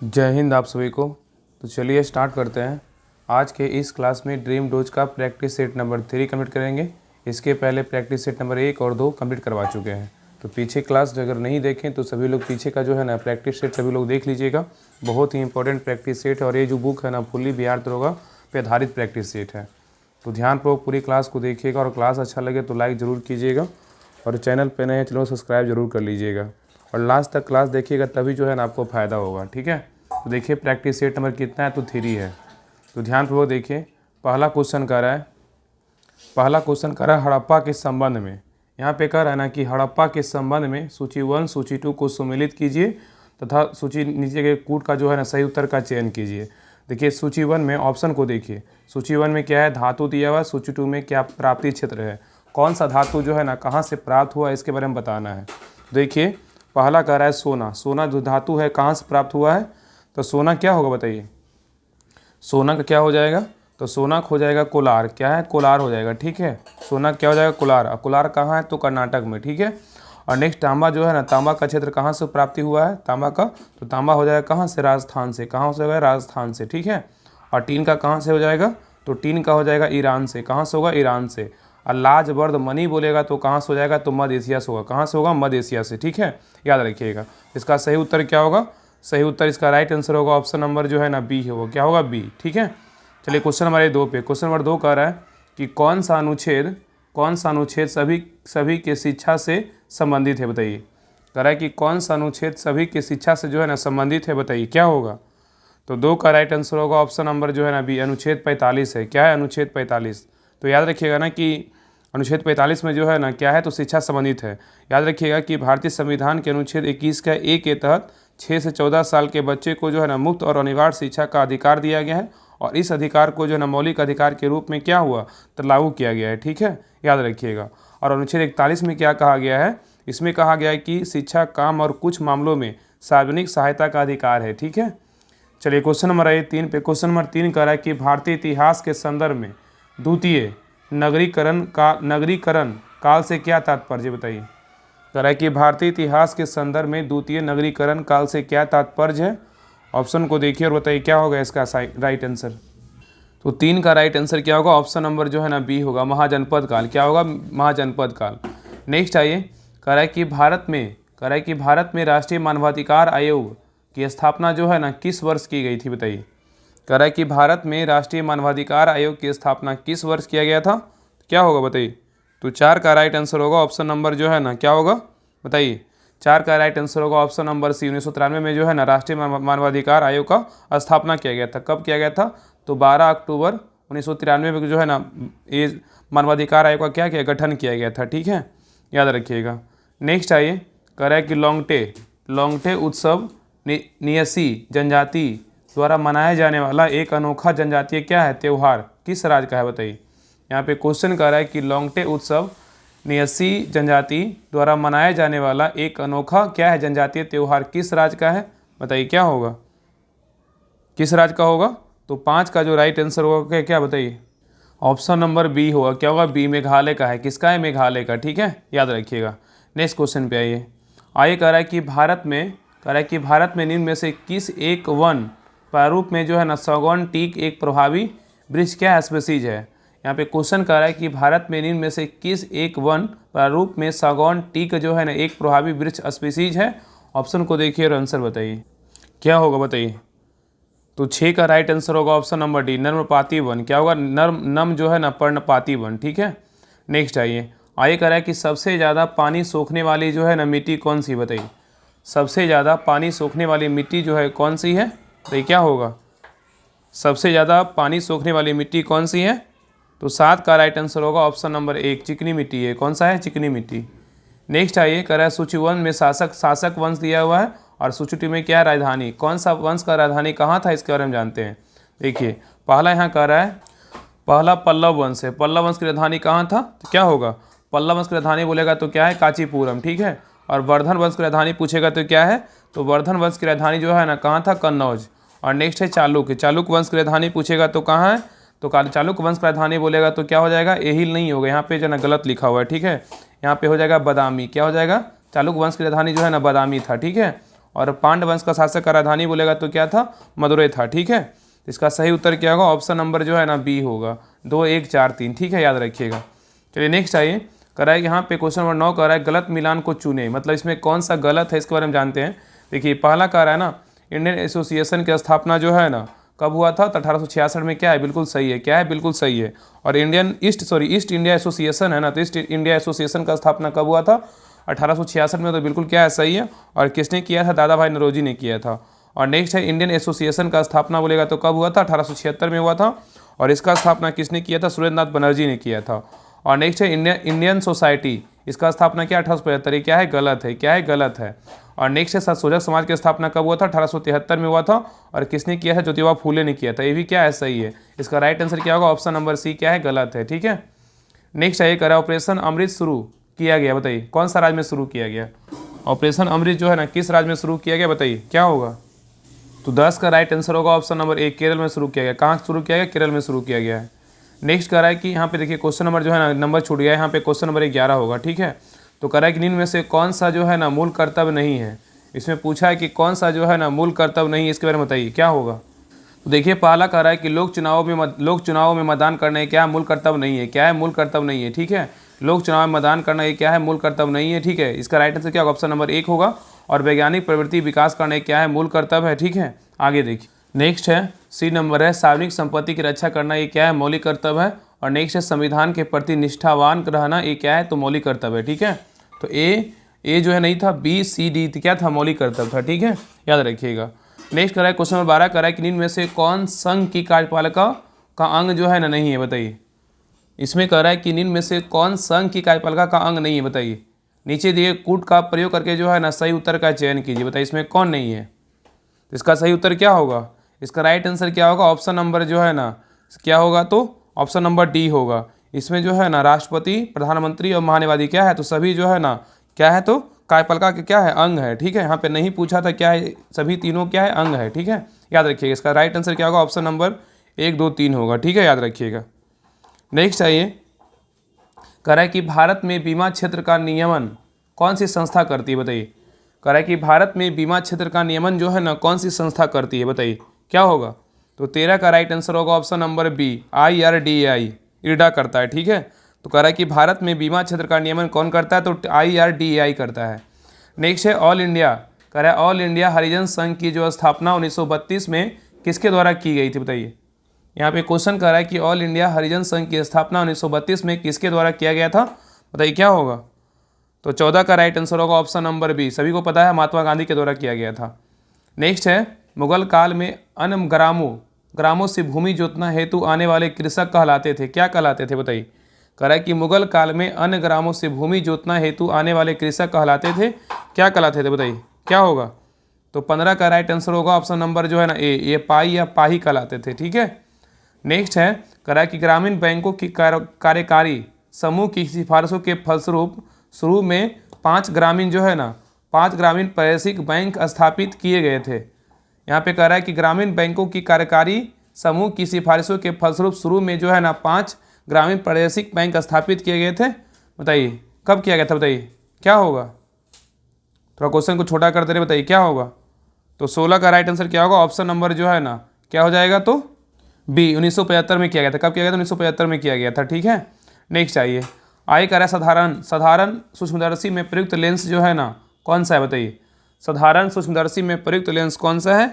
जय हिंद आप सभी को। तो चलिए स्टार्ट करते हैं। आज के इस क्लास में ड्रीम डोज का प्रैक्टिस सेट नंबर 3 कंप्लीट करेंगे। इसके पहले प्रैक्टिस सेट नंबर 1 और 2 कंप्लीट करवा चुके हैं। तो पीछे क्लास जो अगर नहीं देखें तो सभी लोग पीछे का जो है ना प्रैक्टिस सेट सभी लोग देख लीजिएगा। बहुत ही इंपॉर्टेंट प्रैक्टिस सेट है और ये जो बुक है ना फुल्ली बिहार दरोगा पे आधारित प्रैक्टिस सेट है। तो ध्यानपूर्वक पूरी क्लास को देखिएगा और क्लास अच्छा लगे तो लाइक ज़रूर कीजिएगा और चैनल पे नए हैं चैनल सब्सक्राइब जरूर कर लीजिएगा और लास्ट तक क्लास देखिएगा तभी जो है ना आपको फ़ायदा होगा। ठीक है, तो देखिए प्रैक्टिस सेट नंबर कितना है, तो 3 है। तो ध्यानपूर्वक देखिए। पहला क्वेश्चन कह रहा है हड़प्पा के संबंध में। यहाँ पे कह रहा है ना कि हड़प्पा के संबंध में सूची 1 सूची 2 को सम्मिलित कीजिए तथा सूची नीचे के कूट का जो है ना सही उत्तर का चयन कीजिए। देखिए सूची 1 में ऑप्शन को देखिए। सूची 1 में क्या है, धातु दिया हुआ। सूची 2 में क्या प्राप्ति क्षेत्र है, कौन सा धातु जो है ना कहाँ से प्राप्त हुआ इसके बारे में बताना है। देखिए पहला कह रहा है सोना। सोना जो धातु है कहाँ से प्राप्त हुआ है, तो सोना क्या होगा बताइए। सोना का क्या हो जाएगा, तो सोना हो जाएगा कोलार। क्या है, कोलार हो जाएगा। ठीक है, सोना क्या हो जाएगा, कोलार। और कोलार कहाँ है, तो कर्नाटक में। ठीक है, और नेक्स्ट तांबा जो है ना, तांबा का क्षेत्र कहाँ से प्राप्ति हुआ है तांबा का, तो तांबा हो जाएगा कहाँ से, राजस्थान से। कहाँ हो जाएगा, राजस्थान से। ठीक है, और टीन का कहाँ से हो जाएगा, तो टीन का हो जाएगा ईरान से। कहाँ से होगा, ईरान से। और लाजवर्द मनी बोलेगा तो कहाँ से हो जाएगा, तो मध्य एशिया से होगा। कहाँ से होगा, मध्य एशिया से। ठीक है, याद रखिएगा। इसका सही उत्तर क्या होगा, सही उत्तर इसका राइट आंसर होगा ऑप्शन नंबर जो है ना बी होगा। क्या होगा, बी। ठीक है, चलिए क्वेश्चन नंबर 2 पे। क्वेश्चन नंबर 2 कह रहा है कि कौन सा अनुच्छेद सभी के शिक्षा से संबंधित है, बताइए। कह रहा है कि कौन सा अनुच्छेद सभी के शिक्षा से जो है ना संबंधित है, बताइए क्या होगा। तो 2 का राइट आंसर होगा ऑप्शन नंबर जो है ना बी, अनुच्छेद 45 है। क्या है, अनुच्छेद 45। तो याद रखिएगा ना कि अनुच्छेद 45 में जो है ना क्या है, तो शिक्षा संबंधित है। याद रखिएगा कि भारतीय संविधान के अनुच्छेद 21 का ए के तहत 6 से 14 साल के बच्चे को जो है ना मुफ्त और अनिवार्य शिक्षा का अधिकार दिया गया है और इस अधिकार को जो है ना मौलिक अधिकार के रूप में क्या हुआ, तो लागू किया गया है। ठीक है, याद रखिएगा। और अनुच्छेद 41 में क्या कहा गया है, इसमें कहा गया है कि शिक्षा, काम और कुछ मामलों में सार्वजनिक सहायता का अधिकार है। ठीक है, चलिए क्वेश्चन नंबर 3 पे। क्वेश्चन नंबर 3 कह रहा है कि भारतीय इतिहास के संदर्भ में द्वितीय नगरीकरण काल से क्या तात्पर्य, बताइए। कह रहा है कि भारतीय इतिहास के संदर्भ में द्वितीय नगरीकरण काल से क्या तात्पर्य है। ऑप्शन को देखिए और बताइए क्या होगा इसका राइट आंसर। तो 3 का राइट आंसर क्या होगा, ऑप्शन नंबर जो है ना बी होगा, महाजनपद काल। क्या होगा, महाजनपद काल। नेक्स्ट आइए। कह रहा है कि भारत में राष्ट्रीय मानवाधिकार आयोग की स्थापना जो है ना किस वर्ष की गई थी, बताइए। कह रहा है कि भारत में राष्ट्रीय मानवाधिकार आयोग की स्थापना किस वर्ष किया गया था, क्या होगा बताइए। तो 4 का राइट आंसर होगा ऑप्शन नंबर जो है ना क्या होगा, बताइए। 4 का राइट आंसर होगा ऑप्शन नंबर सी, 1993 में जो है ना राष्ट्रीय मानवाधिकार आयोग का स्थापना किया गया था। कब किया गया था, तो 12 अक्टूबर 1993 में जो है ना ये मानवाधिकार आयोग का क्या किया, गठन किया गया था। ठीक है, याद रखिएगा। नेक्स्ट आइए। कह रहा है कि लोंगटे उत्सव नियसी जनजाति द्वारा मनाया जाने वाला एक अनोखा जनजातीय क्या है, त्यौहार किस राज्य का है, बताइए। यहाँ पे क्वेश्चन कर रहा है कि लोंगटे उत्सव नियसी जनजाति द्वारा मनाया जाने वाला एक अनोखा क्या है, जनजातीय त्यौहार किस राज्य का है, बताइए क्या होगा, किस राज्य का होगा। तो 5 का जो राइट आंसर होगा क्या बताइए, ऑप्शन नंबर बी होगा। क्या होगा, बी, मेघालय का है। किसका है, मेघालय का। ठीक है, याद रखिएगा। नेक्स्ट क्वेश्चन पे आइए। कह रहा है कि भारत में निम्न में से किस एक वन प्रारूप में जो है ना सागौन टीक एक प्रभावी वृक्ष क्या है, स्पीसीज है। यहाँ पे क्वेश्चन कर रहा है कि भारत में निम्न में से किस एक वन प्रारूप में सागौन टीक जो है ना एक प्रभावी वृक्ष स्पीसीज है। ऑप्शन को देखिए और आंसर बताइए क्या होगा, बताइए। तो 6 का राइट आंसर होगा ऑप्शन नंबर डी, नर्मपाती वन। क्या होगा, नम जो है ना पर्णपाती वन। ठीक है, नेक्स्ट आइए। कह रहा है कि सबसे ज़्यादा पानी सोखने वाली जो है ना मिट्टी कौन सी, बताइए। सबसे ज़्यादा पानी सोखने वाली मिट्टी जो है कौन सी है, तो क्या होगा, सबसे ज़्यादा पानी सोखने वाली मिट्टी कौन सी है। तो 7 का राइट आंसर होगा ऑप्शन नंबर 1, चिकनी मिट्टी है। कौन सा है, चिकनी मिट्टी। नेक्स्ट आइए। कह रहा है सूची 1 में शासक वंश दिया हुआ है और सूची 2 में क्या है, राजधानी। कौन सा वंश का राजधानी कहाँ था, इसके बारे में जानते हैं। देखिए पहला यहाँ कह रहा है, पहला पल्लव वंश है। पल्लव वंश की राजधानी कहाँ था, तो क्या होगा, पल्लव वंश की राजधानी बोलेगा तो क्या है, कांचीपुरम। ठीक है, और वर्धन वंश की राजधानी पूछेगा तो क्या है, तो वर्धन वंश की राजधानी जो है ना कहाँ था, कन्नौज। और नेक्स्ट है चालुक्य वंश की राजधानी पूछेगा तो कहाँ है, तो चालुक्य वंश की राजधानी बोलेगा तो क्या हो जाएगा, एहिल नहीं होगा, यहाँ पे जो ना गलत लिखा हुआ है। ठीक है, यहाँ पे हो जाएगा बदामी। क्या हो जाएगा, चालुक्य वंश की राजधानी जो है ना बदामी था। ठीक है, और पांड्य वंश का शासक का राजधानी बोलेगा तो क्या था, मदुरै था। ठीक है, इसका सही उत्तर क्या होगा, ऑप्शन नंबर जो है ना बी होगा, 2 1 4 3। ठीक है, याद रखिएगा। चलिए नेक्स्ट आइए, करा है यहाँ पे क्वेश्चन नंबर 9 कह रहा है गलत मिलान को चुने, मतलब इसमें कौन सा गलत है इसके बारे में जानते हैं। देखिए पहला कह रहा है ना, इंडियन एसोसिएशन की स्थापना जो है ना कब हुआ था, तो 1866 में। क्या है, बिल्कुल सही है। क्या है, बिल्कुल सही है। और ईस्ट इंडिया एसोसिएशन है ना, तो ईस्ट इंडिया एसोसिएशन का स्थापना कब हुआ था, 1866 में। तो बिल्कुल क्या है, सही है। और किसने किया था, दादा भाई नौरोजी ने किया था। और नेक्स्ट है इंडियन एसोसिएशन का स्थापना बोलेगा तो कब हुआ था, 1876 में हुआ था। और इसका स्थापना किसने किया था, सुरेंद्रनाथ बनर्जी ने किया था। और नेक्स्ट है इंडियन सोसाइटी, इसका स्थापना क्या 1875। ये क्या है, गलत है। क्या है, गलत है। और नेक्स्ट है सतसोजक समाज की स्थापना कब हुआ था, 1873 में हुआ था। और किसने किया था, ज्योतिबा फूले ने किया था। ये भी क्या है, सही है। इसका राइट आंसर क्या होगा, ऑप्शन नंबर सी क्या है, गलत है। ठीक है, नेक्स्ट है करा ऑपरेशन अमृत शुरू किया गया, बताइए कौन सा राज्य में शुरू किया गया। ऑपरेशन अमृत जो है ना किस राज्य में शुरू किया गया, बताइए क्या होगा। तो 10 का राइट आंसर होगा ऑप्शन नंबर ए, केरल में शुरू किया गया। कहाँ शुरू किया गया, केरल में शुरू किया गया है। नेक्स्ट कह रहा है कि यहाँ पे देखिए क्वेश्चन नंबर जो है ना नंबर छूट गया है, यहाँ पे क्वेश्चन नंबर 11 होगा। ठीक है, तो कह रहा है कि निम्न में से कौन सा जो है ना मूल कर्तव्य नहीं है। इसमें पूछा है कि कौन सा जो है ना मूल कर्तव्य नहीं है, इसके बारे में बताइए क्या होगा। तो देखिए पहला कह रहा है कि लोक चुनावों में मतदान करना ये क्या है, मूल कर्तव्य नहीं है। क्या है, मूल कर्तव्य नहीं है। ठीक है, लोक चुनाव में मतदान करना ये क्या है, मूल कर्तव्य नहीं है। ठीक है, इसका राइट आंसर क्या होगा, ऑप्शन नंबर 1 होगा। और वैज्ञानिक प्रवृत्ति विकास करना ये क्या है, मूल कर्तव्य है। ठीक है, आगे देखिए नेक्स्ट है सी नंबर है सार्वजनिक संपत्ति की रक्षा करना ये क्या है, मौलिक कर्तव्य है। और नेक्स्ट है संविधान के प्रति निष्ठावान रहना ये क्या है, तो मौलिक कर्तव्य है। ठीक है, तो ए जो है नहीं था, बी सी डी क्या था, मौलिक कर्तव्य था। ठीक है, याद रखिएगा। नेक्स्ट करा है क्वेश्चन नंबर 12 करा है कि निम्न में से कौन संघ की कार्यपालिका का अंग जो है ना नहीं है, बताइए। इसमें कह रहा है कि निम्न में से कौन संघ की कार्यपालिका का अंग नहीं है, बताइए। नीचे दिए कूट का प्रयोग करके जो है ना सही उत्तर का चयन कीजिए, बताइए इसमें कौन नहीं है। इसका सही उत्तर क्या होगा, इसका राइट आंसर क्या होगा, ऑप्शन नंबर जो है ना क्या होगा, तो ऑप्शन नंबर डी होगा। इसमें जो है ना राष्ट्रपति, प्रधानमंत्री और महान्यायवादी क्या है, तो सभी जो है ना क्या है, तो कार्यपालिका के क्या है, अंग है। ठीक है, यहाँ पे नहीं पूछा था क्या है, सभी तीनों क्या है, अंग है। ठीक है, याद रखिएगा। इसका राइट आंसर क्या होगा, ऑप्शन नंबर 1 2 3 होगा। ठीक है, याद रखिएगा। नेक्स्ट आइए, कह रहा है कि भारत में बीमा क्षेत्र का नियमन कौन सी संस्था करती है, बताइए। कह रहा है कि भारत में बीमा क्षेत्र का नियमन जो है ना कौन सी संस्था करती है, बताइए क्या होगा। तो 13 का राइट आंसर होगा option number B, IRDAI, IRDA करता है। ठीक है, तो कह रहा है कि भारत में बीमा क्षेत्र का नियमन कौन करता है, तो IRDAI करता है। नेक्स्ट है ऑल इंडिया, कह रहा है ऑल इंडिया हरिजन संघ की जो स्थापना 1932 में किसके द्वारा की गई थी, बताइए। यहाँ पे क्वेश्चन कर रहा है कि ऑल इंडिया हरिजन संघ की स्थापना 1932 में किसके द्वारा किया गया था, बताइए क्या होगा। तो 14 का राइट आंसर होगा ऑप्शन नंबर बी, सभी को पता है महात्मा गांधी के द्वारा किया गया था। नेक्स्ट है मुगल काल में अन्य ग्रामों से भूमि जोतना हेतु आने वाले कृषक कहलाते थे, क्या कहलाते थे, बताइए। कह रहा है कि मुगल काल में अन्य ग्रामों से भूमि जोतना हेतु आने वाले कृषक कहलाते थे, क्या कहलाते थे, बताइए क्या होगा। तो 15 का राइट आंसर होगा ऑप्शन नंबर जो है ना ए, ये पाई या पाही कहलाते थे। ठीक है, नेक्स्ट है कह रहा है कि ग्रामीण बैंकों की कार्यकारी समूह की सिफारिशों के फलस्वरूप शुरू में 5 ग्रामीण जो है ना 5 ग्रामीण प्रादेशिक बैंक स्थापित किए गए थे। यहाँ पे कह रहा है कि ग्रामीण बैंकों की कार्यकारी समूह की सिफारिशों के फलस्वरूप शुरू में जो है ना 5 ग्रामीण प्रादेशिक बैंक स्थापित किए गए थे, बताइए कब किया गया था, बताइए क्या होगा। थोड़ा क्वेश्चन को छोटा कर दे रहे, बताइए क्या होगा। तो 16 का राइट आंसर क्या होगा, ऑप्शन नंबर जो है ना क्या हो जाएगा, तो बी 1975 में किया गया था। कब किया गया था, 1975 में किया गया था। ठीक है, नेक्स्ट आइए, आगे कह रहा है साधारण सूक्ष्मदर्शी में प्रयुक्त लेंस जो है ना कौन सा है, बताइए। साधारण सूक्ष्मदर्शी में प्रयुक्त लेंस कौन सा है,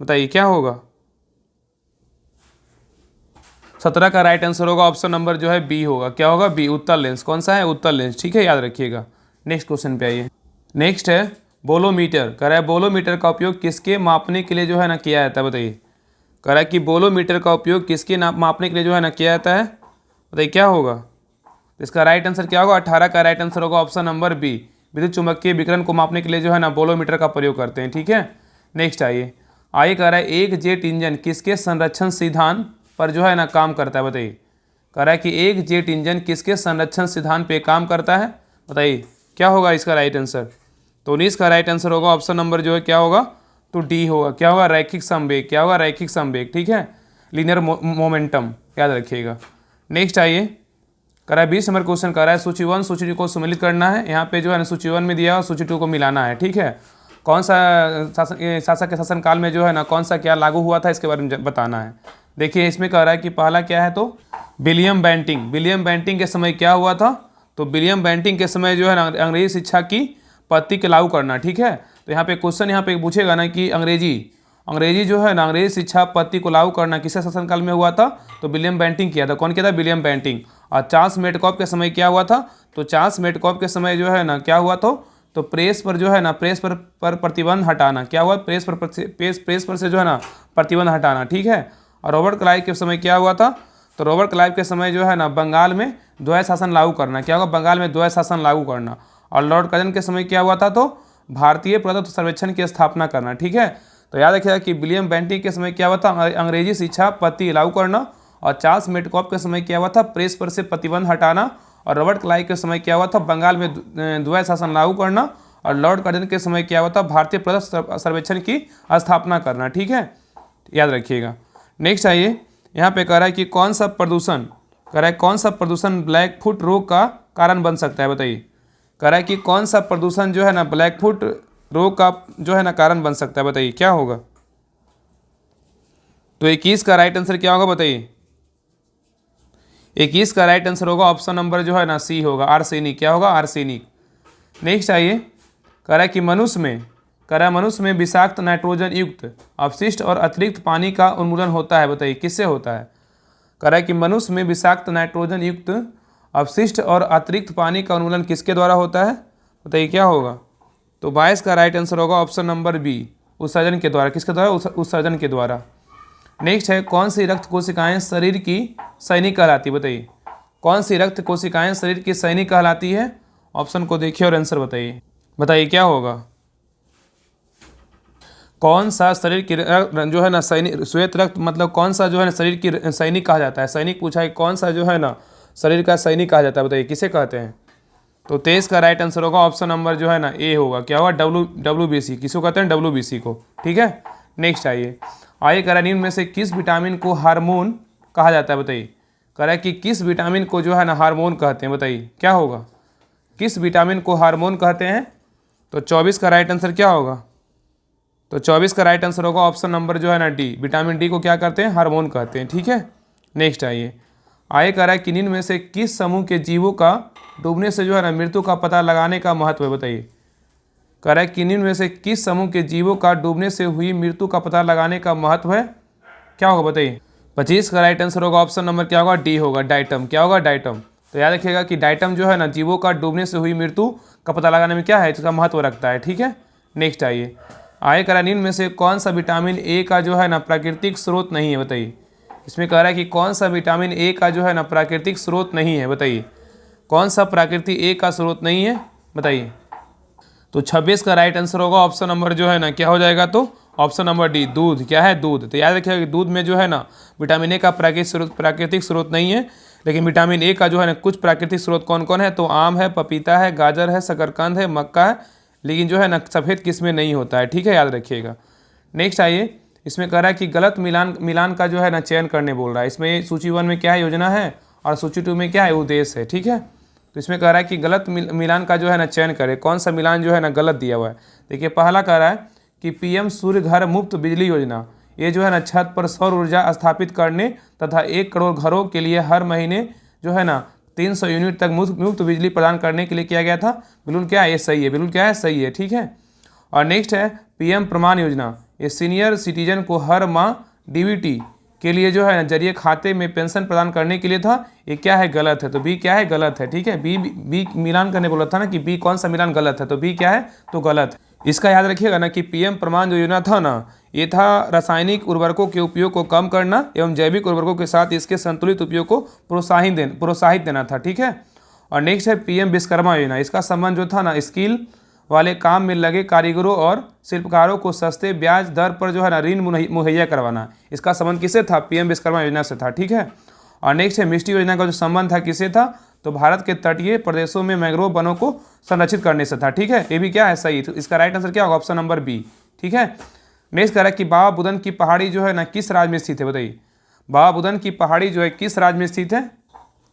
बताइए क्या होगा। 17 का राइट आंसर होगा ऑप्शन नंबर जो है बी होगा, क्या होगा, बी उत्तल लेंस। कौन सा है, उत्तल लेंस। ठीक है, याद रखिएगा। नेक्स्ट क्वेश्चन पे आइए। नेक्स्ट है बोलोमीटर, कह रहा है बोलोमीटर का उपयोग किसके मापने के लिए जो है ना किया जाता है, बताइए। कह रहा है कि बोलोमीटर का उपयोग किसके मापने के लिए जो है ना किया जाता है, बताइए क्या होगा। इसका राइट आंसर क्या होगा, 18 का राइट आंसर होगा ऑप्शन नंबर बी, विद्युत चुम्बकीय विकिरण को मापने के लिए जो है ना बोलोमीटर का प्रयोग करते हैं। ठीक है, नेक्स्ट आइए कह रहा है एक जेट इंजन किसके संरक्षण सिद्धांत पर जो है ना काम करता है, बताइए। कह रहा है कि एक जेट इंजन किसके संरक्षण सिद्धांत पे काम करता है, बताइए क्या होगा इसका राइट आंसर। तो 19 का राइट आंसर होगा ऑप्शन नंबर जो है क्या होगा, तो डी होगा, क्या होगा, रैखिक समवेग। क्या होगा, रैखिक समवेग। ठीक है, लीनियर मोमेंटम, याद रखिएगा। नेक्स्ट आइए कह रहा है 20 नंबर क्वेश्चन कह रहा है सूची 1 सूची 2 को सम्मिलित करना है। यहाँ पे जो है ना सूची 1 में दिया और सूची 2 को मिलाना है। ठीक है, कौन सा शासक के शासनकाल में जो है ना कौन सा क्या लागू हुआ था, इसके बारे में बताना है। देखिए इसमें कह रहा है कि पहला क्या है, तो विलियम बेंटिंग। विलियम बेंटिंग के समय क्या हुआ था, तो विलियम बेंटिंग के समय जो है ना अंग्रेजी शिक्षा की पद्धति के लागू करना। ठीक है, तो यहाँ पे क्वेश्चन यहाँ पे पूछेगा ना कि अंग्रेजी जो है ना अंग्रेजी शिक्षा पद्धति को लागू करना किसके शासनकाल में हुआ था, तो विलियम बेंटिंग किया था। कौन किया था, विलियम बेंटिंग। और चार्ल्स मेडकॉफ के समय क्या हुआ था, तो चार्ल्स मेडकॉफ के समय जो है ना क्या हुआ तो प्रेस पर जो है ना प्रेस पर प्रतिबंध हटाना। क्या हुआ, प्रेस पर से जो है ना प्रतिबंध हटाना। ठीक है, और रॉबर्ट क्लाइव के समय क्या हुआ था, तो रॉबर्ट क्लाइव के समय जो है ना बंगाल में द्वैध शासन लागू करना। क्या होगा, बंगाल में द्वैध शासन लागू करना। और लॉर्ड कर्जन के समय क्या हुआ था, तो भारतीय पुरातत्व सर्वेक्षण की स्थापना करना। ठीक है, तो याद रखिएगा कि विलियम बेंटिंग के समय क्या हुआ था, अंग्रेजी शिक्षा पद्धति लागू करना। और चार्ल्स मेडकॉफ के समय क्या हुआ था, प्रेस पर से प्रतिबंध हटाना। और रॉबर्ट क्लाइव के समय क्या हुआ था, बंगाल में द्वैध शासन लागू करना। और लॉर्ड कर्जन के समय क्या हुआ था, भारतीय पुरातत्व सर्वेक्षण की स्थापना करना। ठीक है, याद रखिएगा। नेक्स्ट आइए, यहाँ पे कह रहा है कि कौन सा प्रदूषण ब्लैक फुट रोग का कारण बन सकता है, बताइए। कह रहा है कि कौन सा प्रदूषण जो है ना ब्लैक फुट रोग का जो है ना कारण बन सकता है, बताइए क्या होगा। तो 21 का राइट आंसर क्या होगा, बताइए। 21 का राइट आंसर होगा ऑप्शन नंबर जो है ना सी होगा, आर्सेनिक। क्या होगा, आर्सेनिक। नेक्स्ट आइए, कह रहा है कि मनुष्य में विषाक्त नाइट्रोजन युक्त अपशिष्ट और अतिरिक्त पानी का उन्मूलन होता है, बताइए किससे होता है। कह रहा है कि मनुष्य में विषाक्त नाइट्रोजन युक्त अपशिष्ट और अतिरिक्त पानी का उन्मूलन किसके द्वारा होता है, बताइए क्या होगा। तो 22 का राइट आंसर होगा ऑप्शन नंबर बी, उत्सर्जन के द्वारा। किसके द्वारा, उत्सर्जन के द्वारा। नेक्स्ट है, कौन सी रक्त कोशिकाएं शरीर की सैनिक कहलाती है, बताइए। कौन सी रक्त कोशिकाएं शरीर की सैनिक कहलाती है, ऑप्शन को देखिए और आंसर बताइए क्या होगा। कौन सा शरीर की जो है ना सैनिक, श्वेत रक्त मतलब कौन सा जो है ना शरीर की सैनिक कहा जाता है। सैनिक पूछा है, कौन सा जो है ना शरीर का सैनिक कहा जाता है, बताइए किसे कहते हैं। तो 23 का राइट आंसर होगा ऑप्शन नंबर जो है ना ए होगा। क्या होगा, WBC। किसको कहते हैं, WBC को। ठीक है, नेक्स्ट आइए कह रहा है निम्न में से किस विटामिन को हार्मोन कहा जाता है, बताइए। कह रहा है कि किस विटामिन को जो है ना हार्मोन कहते हैं, बताइए क्या होगा। किस विटामिन को हार्मोन कहते हैं, तो 24 का राइट आंसर क्या होगा। तो 24 का राइट आंसर होगा ऑप्शन नंबर जो है ना डी, विटामिन डी को क्या कहते हैं, हार्मोन कहते हैं। ठीक है, नेक्स्ट आइए कह रहा है कि निम्न में से किस समूह के जीवों का डूबने से जो है ना मृत्यु का पता लगाने का महत्व है, बताइए। कह रहा है कि निम्न में से किस समूह के जीवों का डूबने से हुई मृत्यु का पता लगाने का महत्व है, क्या होगा, बताइए। 25 का राइट आंसर होगा ऑप्शन नंबर क्या होगा, डी होगा, डाइटम। क्या होगा, डाइटम। तो याद रखिएगा कि डाइटम जो है ना जीवों का डूबने से हुई मृत्यु का पता लगाने में क्या है, इसका महत्व रखता है। ठीक है, नेक्स्ट आइए कह रहा है निम्न में से कौन सा विटामिन ए का जो है ना प्राकृतिक स्रोत नहीं है, बताइए। इसमें कह रहा है कि कौन सा विटामिन ए का जो है ना प्राकृतिक स्रोत नहीं है, बताइए कौन सा प्राकृतिक ए का स्रोत नहीं है, बताइए। तो 26 का राइट आंसर होगा ऑप्शन नंबर जो है ना क्या हो जाएगा, तो ऑप्शन नंबर डी, दूध। क्या है, दूध। तो याद रखिएगा कि दूध में जो है ना विटामिन ए का प्राकृतिक स्रोत नहीं है, लेकिन विटामिन ए का जो है ना कुछ प्राकृतिक स्रोत कौन कौन है, तो आम है, पपीता है, गाजर है, शकरकंद है, मक्का है, लेकिन जो है ना सफ़ेद किस्में नहीं होता है। ठीक है, याद रखिएगा। नेक्स्ट आइए, इसमें कह रहा है कि गलत मिलान का जो है ना चयन करने बोल रहा है। इसमें सूची 1 में क्या है, योजना है, और सूची 2 में क्या है, उद्देश्य है। ठीक है, तो इसमें कह रहा है कि गलत मिलान का जो है ना चयन करें, कौन सा मिलान जो है ना गलत दिया हुआ है। देखिए पहला कह रहा है कि PM सूर्य घर मुफ्त बिजली योजना, ये जो है ना छत पर सौर ऊर्जा स्थापित करने तथा 1 करोड़ घरों के लिए हर महीने जो है ना 300 यूनिट तक मुफ्त बिजली प्रदान करने के लिए किया गया था। बिल्कुल क्या है, ये सही है, बिल्कुल क्या है, सही है। ठीक है, और नेक्स्ट है PM प्रमाण योजना, ये सीनियर सिटीजन को हर माह DBT के लिए जो है ना जरिए खाते में पेंशन प्रदान करने के लिए था। ये क्या है, गलत है। तो बी क्या है, गलत है। ठीक है, बी मिलान करने बोला था ना कि बी कौन सा मिलान गलत है, तो बी क्या है, तो गलत है। इसका याद रखिएगा ना कि PM प्रमाण जो योजना था ना, ये था रासायनिक उर्वरकों के उपयोग को कम करना एवं जैविक उर्वरकों के साथ इसके संतुलित उपयोग को प्रोत्साहित देना था। ठीक है, और नेक्स्ट है PM विश्वकर्मा योजना, इसका संबंध जो था ना स्किल वाले काम में लगे कारीगरों और शिल्पकारों को सस्ते ब्याज दर पर जो है ना ऋण मुहैया करवाना। इसका संबंध किससे था, PM विश्वकर्मा योजना से था। ठीक है, और नेक्स्ट है मिष्टी योजना का जो संबंध था किससे था, तो भारत के तटीय प्रदेशों में मैंग्रोव वनों को संरक्षित करने से था। ठीक है, ये भी क्या है, सही। तो इसका राइट आंसर क्या होगा, ऑप्शन नंबर बी। ठीक है, नेक्स्ट कह रहा है कि बाबा बुदन की पहाड़ी जो है ना किस राज्य में स्थित है, बताइए। बाबा बुदन की पहाड़ी जो है किस राज्य में स्थित है,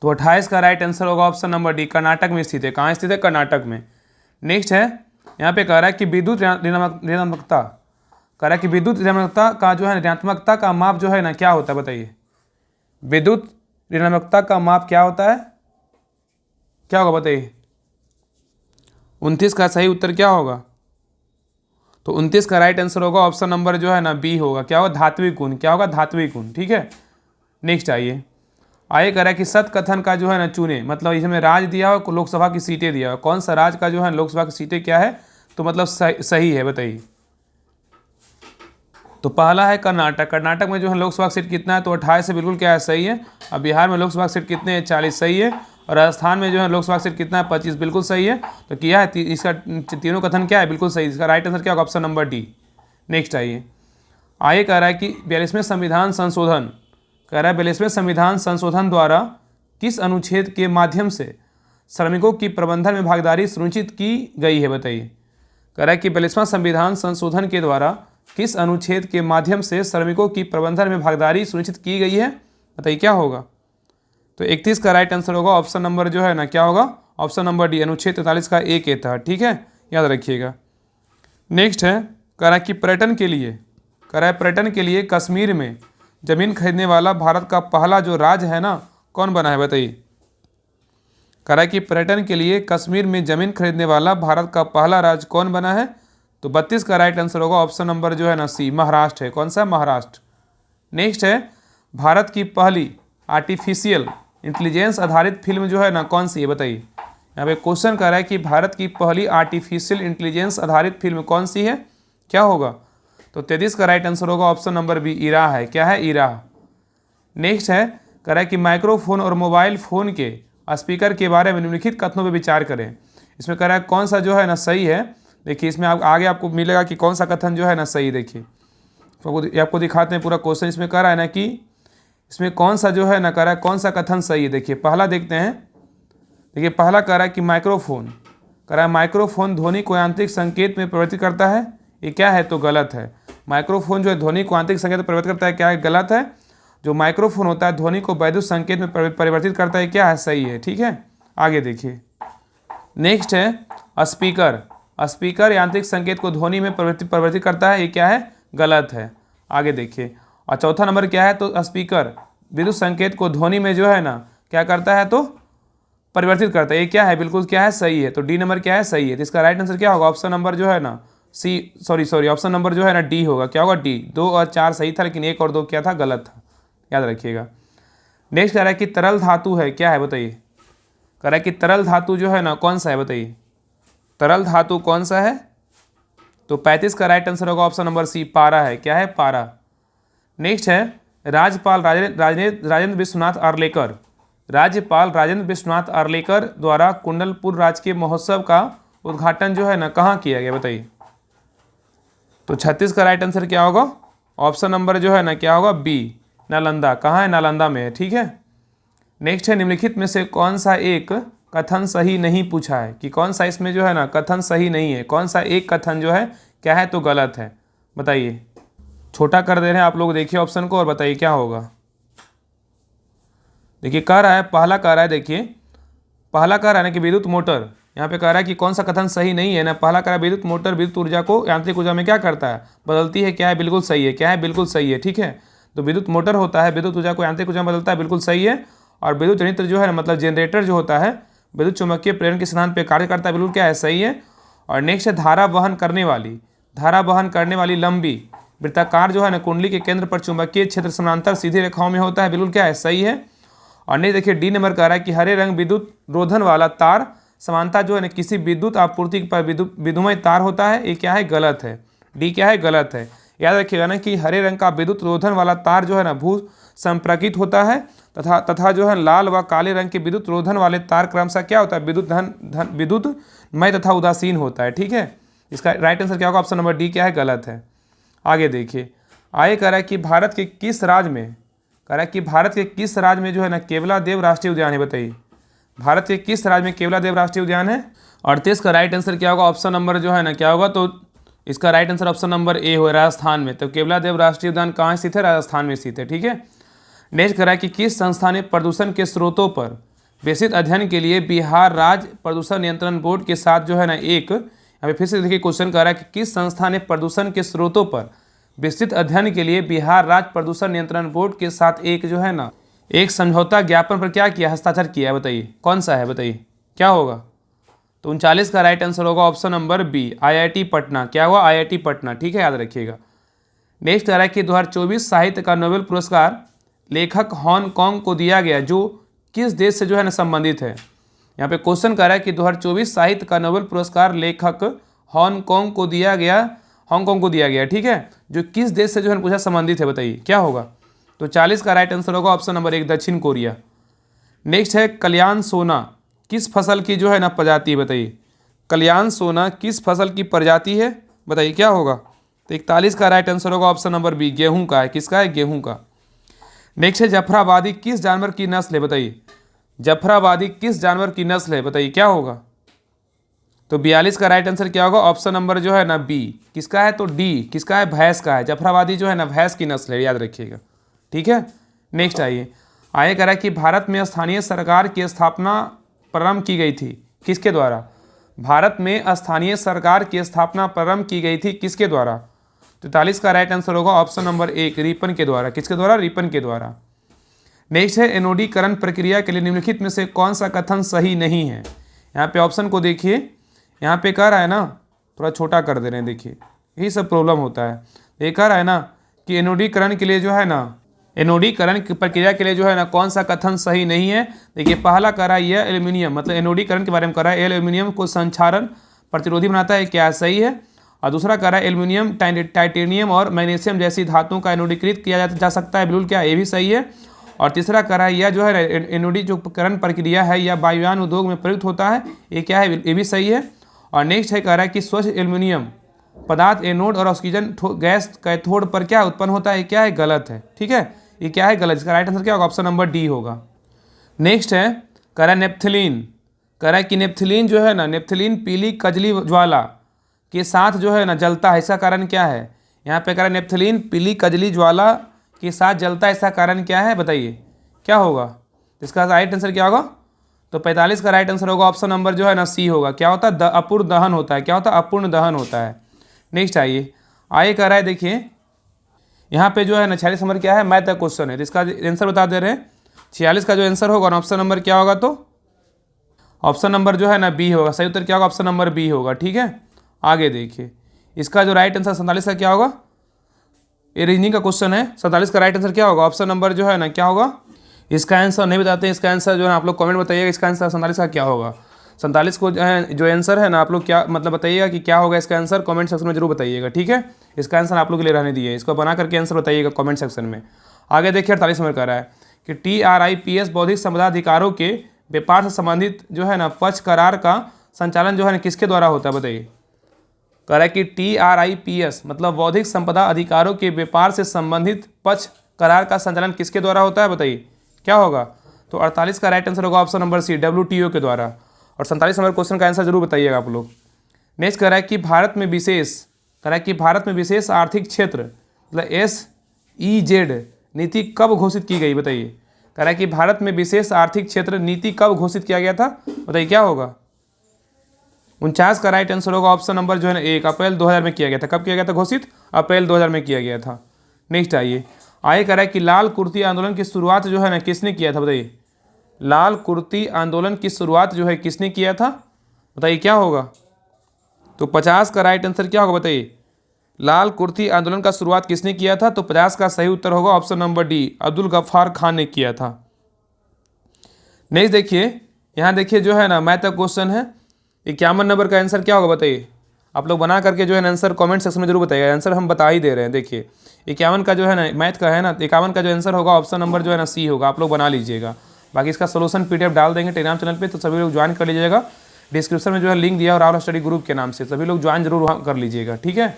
तो 28 का राइट आंसर होगा ऑप्शन नंबर डी, कर्नाटक में स्थित है। कहाँ स्थित है, कर्नाटक में। नेक्स्ट है यहाँ पे कह रहा है कि विद्युत ऋणात्मकता, कह रहा है कि विद्युत ऋणात्मकता का जो है ऋणात्मकता का माप जो है ना क्या होता है बताइए। विद्युत ऋणात्मकता का माप क्या होता है, क्या होगा बताइए। 29 का सही उत्तर क्या होगा, तो 29 का राइट आंसर होगा ऑप्शन नंबर जो है ना बी होगा। क्या होगा, धात्विक गुण। क्या होगा, धात्विक गुण। ठीक है, नेक्स्ट आइए कह रहा है कि सत्य कथन का जो है ना चुने, मतलब इसमें राज दिया हो, लोकसभा की सीटें दिया हो, कौन सा राज्य का जो है लोकसभा की सीटें क्या है, तो मतलब सही है बताइए। तो पहला है कर्नाटक। कर्नाटक में जो है लोकसभा सीट कितना है, तो 28 से बिल्कुल क्या है, सही है। अब बिहार में लोकसभा सीट कितने हैं, 40, सही है। और राजस्थान में जो है लोकसभा सीट कितना है, 25, बिल्कुल सही है। तो किया है इसका तीनों कथन क्या है, बिल्कुल सही। इसका राइट आंसर क्या होगा, ऑप्शन नंबर डी। नेक्स्ट आइए कह रहा है कि 42वें संविधान संशोधन, कह रहा है 42वें संविधान संशोधन द्वारा किस अनुच्छेद के माध्यम से श्रमिकों की प्रबंधन में भागीदारी सुनिश्चित की गई है बताइए। कह रहा है कि 42वां संविधान संशोधन के द्वारा किस अनुच्छेद के माध्यम से श्रमिकों की प्रबंधन में भागीदारी सुनिश्चित की गई है बताइए, क्या होगा। तो 31 का राइट आंसर होगा ऑप्शन नंबर जो है ना क्या होगा, ऑप्शन नंबर डी, अनुच्छेद 43 का एक ए था। ठीक है, याद रखिएगा। नेक्स्ट है कह रहा है कि पर्यटन के लिए, कह रहा है पर्यटन के लिए कश्मीर में जमीन खरीदने वाला भारत का पहला जो राज्य है ना, कौन बना है बताइए। कह रहा है कि पर्यटन के लिए कश्मीर में जमीन खरीदने वाला भारत का पहला राज्य कौन बना है, तो 32 का राइट आंसर होगा ऑप्शन नंबर जो है ना सी, महाराष्ट्र है। कौन सा, महाराष्ट्र। नेक्स्ट है भारत की पहली आर्टिफिशियल इंटेलिजेंस आधारित फिल्म जो है ना कौन सी है बताइए। यहाँ पे क्वेश्चन कर रहा है कि भारत की पहली आर्टिफिशियल इंटेलिजेंस आधारित फिल्म कौन सी है, क्या होगा। तो 33 का राइट आंसर होगा ऑप्शन नंबर बी, इरा है। क्या है, इरा। नेक्स्ट है कह रहा है कि माइक्रोफोन और मोबाइल फोन के स्पीकर के बारे में निम्नलिखित कथनों पर विचार करें। इसमें कह रहा है कौन सा जो है ना सही है। देखिए इसमें आगे आपको मिलेगा कि कौन सा कथन जो है ना सही। देखिए तो आपको दिखाते हैं पूरा क्वेश्चन। इसमें कह रहा है ना कि इसमें कौन सा जो है ना कह रहा है कौन सा कथन सही है। देखिए पहला देखते हैं। देखिए पहला कह रहा है कि माइक्रोफोन, कह रहा है माइक्रोफोन ध्वनि को यांत्रिक संकेत में परिवर्तित करता है, ये क्या है, तो गलत है। माइक्रोफोन जो है ध्वनि को यांत्रिक संकेत में परिवर्तित करता है, क्या है, गलत है। जो माइक्रोफोन होता है ध्वनि को वैद्युत संकेत में परिवर्तित करता है, क्या है, सही है। ठीक है, आगे देखिए। नेक्स्ट है स्पीकर, स्पीकर यांत्रिक संकेत को ध्वनि में परिवर्तित करता है, ये क्या है, गलत है। आगे देखिए। और चौथा नंबर क्या है, तो स्पीकर विद्युत संकेत को ध्वनि में जो है ना क्या करता है, तो परिवर्तित करता है, ये क्या है, बिल्कुल क्या है, सही है। तो डी नंबर क्या है, सही है। तो इसका राइट आंसर क्या होगा, ऑप्शन नंबर जो है ना सी, सॉरी ऑप्शन नंबर जो है ना डी होगा। क्या होगा, डी। 2 और 4 सही था, लेकिन 1 और 2 क्या था, गलत था, याद रखिएगा। नेक्स्ट कह रहा है कि तरल धातु है, क्या है बताइए। कह रहा है कि तरल धातु जो है ना कौन सा है बताइए, तरल धातु कौन सा है। तो 35 का राइट आंसर होगा ऑप्शन नंबर सी, पारा है। क्या है, पारा। नेक्स्ट है राज्यपाल राजेंद्र विश्वनाथ आर्लेकर, राज्यपाल राजेंद्र विश्वनाथ आर्लेकर द्वारा कुंडलपुर राजकीय महोत्सव का उद्घाटन जो है ना कहाँ किया गया बताइए। तो 36 का राइट आंसर क्या होगा, ऑप्शन नंबर जो है ना क्या होगा, बी, नालंदा। कहाँ है, नालंदा में है। ठीक है। नेक्स्ट है निम्नलिखित में से कौन सा एक कथन सही नहीं पूछा है, कि कौन सा इसमें जो है ना कथन सही नहीं है, कौन सा एक कथन जो है क्या है, तो गलत है बताइए। छोटा कर दे रहे हैं आप लोग, देखिए ऑप्शन को और बताइए क्या होगा। देखिए कह रहा है, पहला कह रहा है, देखिए पहला कह रहा है ना कि विद्युत मोटर, यहाँ पे कह रहा है कि कौन सा कथन सही नहीं है ना। पहला कह रहा है विद्युत मोटर विद्युत ऊर्जा को यांत्रिक ऊर्जा में क्या करता है, बदलती है, क्या है, बिल्कुल सही है। क्या है, बिल्कुल सही है। ठीक है, तो विद्युत मोटर होता है विद्युत ऊर्जा को यांत्रिक ऊर्जा में बदलता है, बिल्कुल सही है। और विद्युत जनित्र जो है ना मतलब जनरेटर जो होता है विद्युत चुम्बकीय प्रेरण के सिद्धांत पे कार्य करता है, बिल्कुल क्या है, सही है। और नेक्स्ट है धारा वहन करने वाली लंबी वृत्ताकार जो है ना कुंडली के केंद्र पर चुंबकीय क्षेत्र समानांतर सीधी रेखाओं में होता है, बिल्कुल क्या है, सही है। और नहीं देखिए डी नंबर कह रहा है कि हरे रंग विद्युत रोधन वाला तार समानता जो है ना किसी विद्युत आपूर्ति पर विद्युमय तार होता है, ये क्या है, गलत है। डी क्या है, गलत है। याद रखिएगा ना कि हरे रंग का विद्युत रोधन वाला तार जो है ना भू संप्रकित होता है तथा जो है लाल व काले रंग के विद्युत रोधन वाले तार क्रमशः क्या होता है, विद्युतमय तथा उदासीन होता है। ठीक है, इसका राइट आंसर क्या होगा, ऑप्शन नंबर डी क्या है, गलत है। आगे देखिए। आगे कह रहा है कि भारत के किस राज्य में जो है ना केवलादेव राष्ट्रीय उद्यान है बताइए। भारत के किस राज्य में केवलादेव राष्ट्रीय उद्यान है। 38 का राइट आंसर क्या होगा, ऑप्शन नंबर जो है ना क्या होगा, तो इसका right answer option number A हो, राजस्थान में। तो केवलादेव राष्ट्रीय उद्यान कहाँ स्थित है, राजस्थान में स्थित है। ठीक है। नेक्स्ट कह रहा है कि किस संस्था ने प्रदूषण के स्रोतों पर विस्तृत अध्ययन के लिए बिहार राज्य प्रदूषण नियंत्रण बोर्ड के साथ जो है ना एक अभी फिर से देखिए क्वेश्चन कह रहा है कि किस संस्था ने प्रदूषण के स्रोतों पर विस्तृत अध्ययन के लिए बिहार राज्य प्रदूषण नियंत्रण बोर्ड के साथ एक जो है ना एक समझौता ज्ञापन पर क्या किया, हस्ताक्षर किया है, बताइए कौन सा है, बताइए क्या होगा। तो 39 का राइट आंसर होगा option number B, IIT Patna. क्या हुआ, IIT पटना, ठीक है, याद रखिएगा। नेक्स्ट कह रहा है कि 2024 साहित्य का नोबेल पुरस्कार लेखक हांगकांग को दिया गया जो किस देश से जो है ना संबंधित है। यहाँ पे क्वेश्चन कह रहा है कि 2024 साहित्य का नोबेल पुरस्कार लेखक हांगकांग को दिया गया, ठीक है, जो किस देश से जो है पूछा संबंधित है, बताइए क्या होगा। तो 40 का राइट आंसर होगा ऑप्शन नंबर 1, दक्षिण कोरिया। नेक्स्ट है कल्याण सोना किस फसल की जो है ना प्रजाति है, बताइए कल्याण सोना किस फसल की प्रजाति है, बताइए क्या होगा। तो 41 का राइट आंसर होगा ऑप्शन नंबर बी, गेहूं का है। किसका है, गेहूं का। नेक्स्ट है जफराबादी किस जानवर की नस्ल है, बताइए जफराबादी किस जानवर की नस्ल है, बताइए क्या होगा। तो 42 का राइट आंसर क्या होगा, ऑप्शन नंबर जो है ना बी, किसका है, तो डी, किसका है, भैंस का है। जफराबादी जो है ना भैंस की नस्ल है, याद रखिएगा, ठीक है। नेक्स्ट आइए कह रहा है कि भारत में स्थानीय सरकार की स्थापना प्रारंभ की गई थी, किसके द्वारा। भारत में स्थानीय सरकार की स्थापना प्रारंभ की गई थी, किसके द्वारा। 43 का राइट आंसर होगा ऑप्शन नंबर 1, रिपन के द्वारा। किसके द्वारा, रिपन के द्वारा। नेक्स्ट है एनोडीकरण प्रक्रिया के लिए निम्नलिखित में से कौन सा कथन सही नहीं है। यहाँ पे ऑप्शन को देखिए, यहाँ पे कह रहा है ना, थोड़ा छोटा कर दे रहे हैं, देखिए यही सब प्रॉब्लम होता है। ये कह रहा है ना कि एनोडीकरण के लिए जो है ना, एनोडीकरण की प्रक्रिया के लिए जो है ना कौन सा कथन सही नहीं है। देखिए पहला कह रहा है यह एल्यूमिनियम, मतलब एनोडीकरण के बारे में कह रहा है एल्यूमिनियम को संक्षारण प्रतिरोधी बनाता है, क्या सही है। और दूसरा कह रहा है एल्यूमिनियम टाइटेनियम और मैग्नीशियम जैसी धातुओं का एनोडीकृत किया जा सकता है, बिल्कुल क्या, ये भी सही है। और तीसरा कह रहा है यह जो है एनोडीकरण प्रक्रिया है या वायुयान उद्योग में प्रयुक्त होता है, ये क्या है, ये भी सही है। और नेक्स्ट है कह रहा है कि स्वच्छ एल्यूमिनियम पदार्थ एनोड और ऑक्सीजन गैस कैथोड पर क्या उत्पन्न होता है, क्या है, गलत है, ठीक है, ये क्या है, गलत। इसका राइट आंसर क्या होगा, ऑप्शन नंबर डी होगा। नेक्स्ट है कह रहा है नेप्थलीन, कह रहा है कि नेप्थलीन जो है ना, नेप्थलीन पीली कजली ज्वाला के साथ जो है ना जलता है, इसका कारण क्या है। यहाँ पे कह रहा है नेप्थलीन पीली कजली ज्वाला के साथ जलता है, इसका कारण क्या है, बताइए क्या होगा। इसका राइट आंसर क्या होगा। तो 45 का राइट आंसर होगा ऑप्शन नंबर जो है ना सी होगा। क्या होता है, अपूर्ण दहन होता है, क्या होता है, अपूर्ण दहन होता है। नेक्स्ट आइए कह रहा है, देखिए यहाँ पे जो है ना 46 नंबर क्या है, मैथ का क्वेश्चन है, तो इसका आंसर बता दे रहे हैं। 46 का जो आंसर होगा ना ऑप्शन नंबर क्या होगा, तो ऑप्शन नंबर जो है ना बी होगा। सही उत्तर क्या होगा, ऑप्शन नंबर बी होगा, ठीक है। आगे देखिए इसका जो राइट आंसर 47 का क्या होगा, ये रीजनिंग का क्वेश्चन है। 47 का राइट आंसर क्या होगा, ऑप्शन नंबर जो है ना क्या होगा। इसका आंसर नहीं बताते हैं, इसका आंसर जो है आप लोग कमेंट बताइएगा, इसका आंसर 47 का क्या होगा। 47 को जो आंसर है ना आप लोग क्या मतलब बताइएगा कि क्या होगा इसका आंसर, कमेंट सेक्शन में जरूर बताइएगा, ठीक है। इसका आंसर आप लोग के लिए रहने दिए, इसको बना करके आंसर बताइएगा कमेंट सेक्शन में। आगे देखिए 48 नंबर कह रहा है कि TRIPS बौद्धिक संपदा अधिकारों के व्यापार से संबंधित जो है ना पक्ष करार का संचालन जो है ना किसके द्वारा होता है, बताइए। कह रहा है कि TRIPS मतलब बौद्धिक संपदा अधिकारों के व्यापार से संबंधित पक्ष करार का संचालन किसके द्वारा होता है, बताइए क्या होगा। तो 48 का राइट आंसर होगा ऑप्शन नंबर सी, WTO के द्वारा। और 47 नंबर क्वेश्चन का आंसर जरूर बताइएगा आप लोग। नेक्स्ट कह रहा है कि भारत में विशेष आर्थिक क्षेत्र मतलब SEZ नीति कब घोषित की गई, बताइए। कह रहा है कि भारत में विशेष आर्थिक क्षेत्र नीति कब घोषित किया गया था, बताइए क्या होगा। 49 का राइट आंसर होगा ऑप्शन नंबर जो है ना 1, अप्रैल 2000 में किया गया था। कब किया गया था घोषित, अप्रैल 2000 में किया गया था। नेक्स्ट आइए कह रहा है कि लाल कुर्ती आंदोलन की शुरुआत जो है ना किसने किया था, बताइए। लाल कुर्ती आंदोलन की शुरुआत जो है किसने किया था, बताइए क्या होगा। तो 50 का राइट आंसर क्या होगा, बताइए। लाल कुर्ती आंदोलन का शुरुआत किसने किया था, तो 50 का सही उत्तर होगा option number D, Abdul Ghaffar Khan ने किया था। नेक्स्ट देखिए, यहाँ देखिए जो है ना मैथ का क्वेश्चन है। 51 नंबर का आंसर क्या होगा, बताइए। आप लोग बना करके जो है ना आंसर कमेंट सेक्शन में जरूर बताइएगा, आंसर हम बता ही दे रहे हैं। देखिए 51 का जो है ना मैथ का है ना, 51 का जो आंसर होगा ऑप्शन नंबर जो है ना सी होगा, आप लोग बना लीजिएगा। बाकी इसका सोल्यूशन PDF डाल देंगे टेलीग्राम चैनल पे, तो सभी लोग ज्वाइन कर लीजिएगा। डिस्क्रिप्शन में जो है लिंक दिया और राहुल स्टडी ग्रुप के नाम से, सभी लोग ज्वाइन जरूर कर लीजिएगा, ठीक है।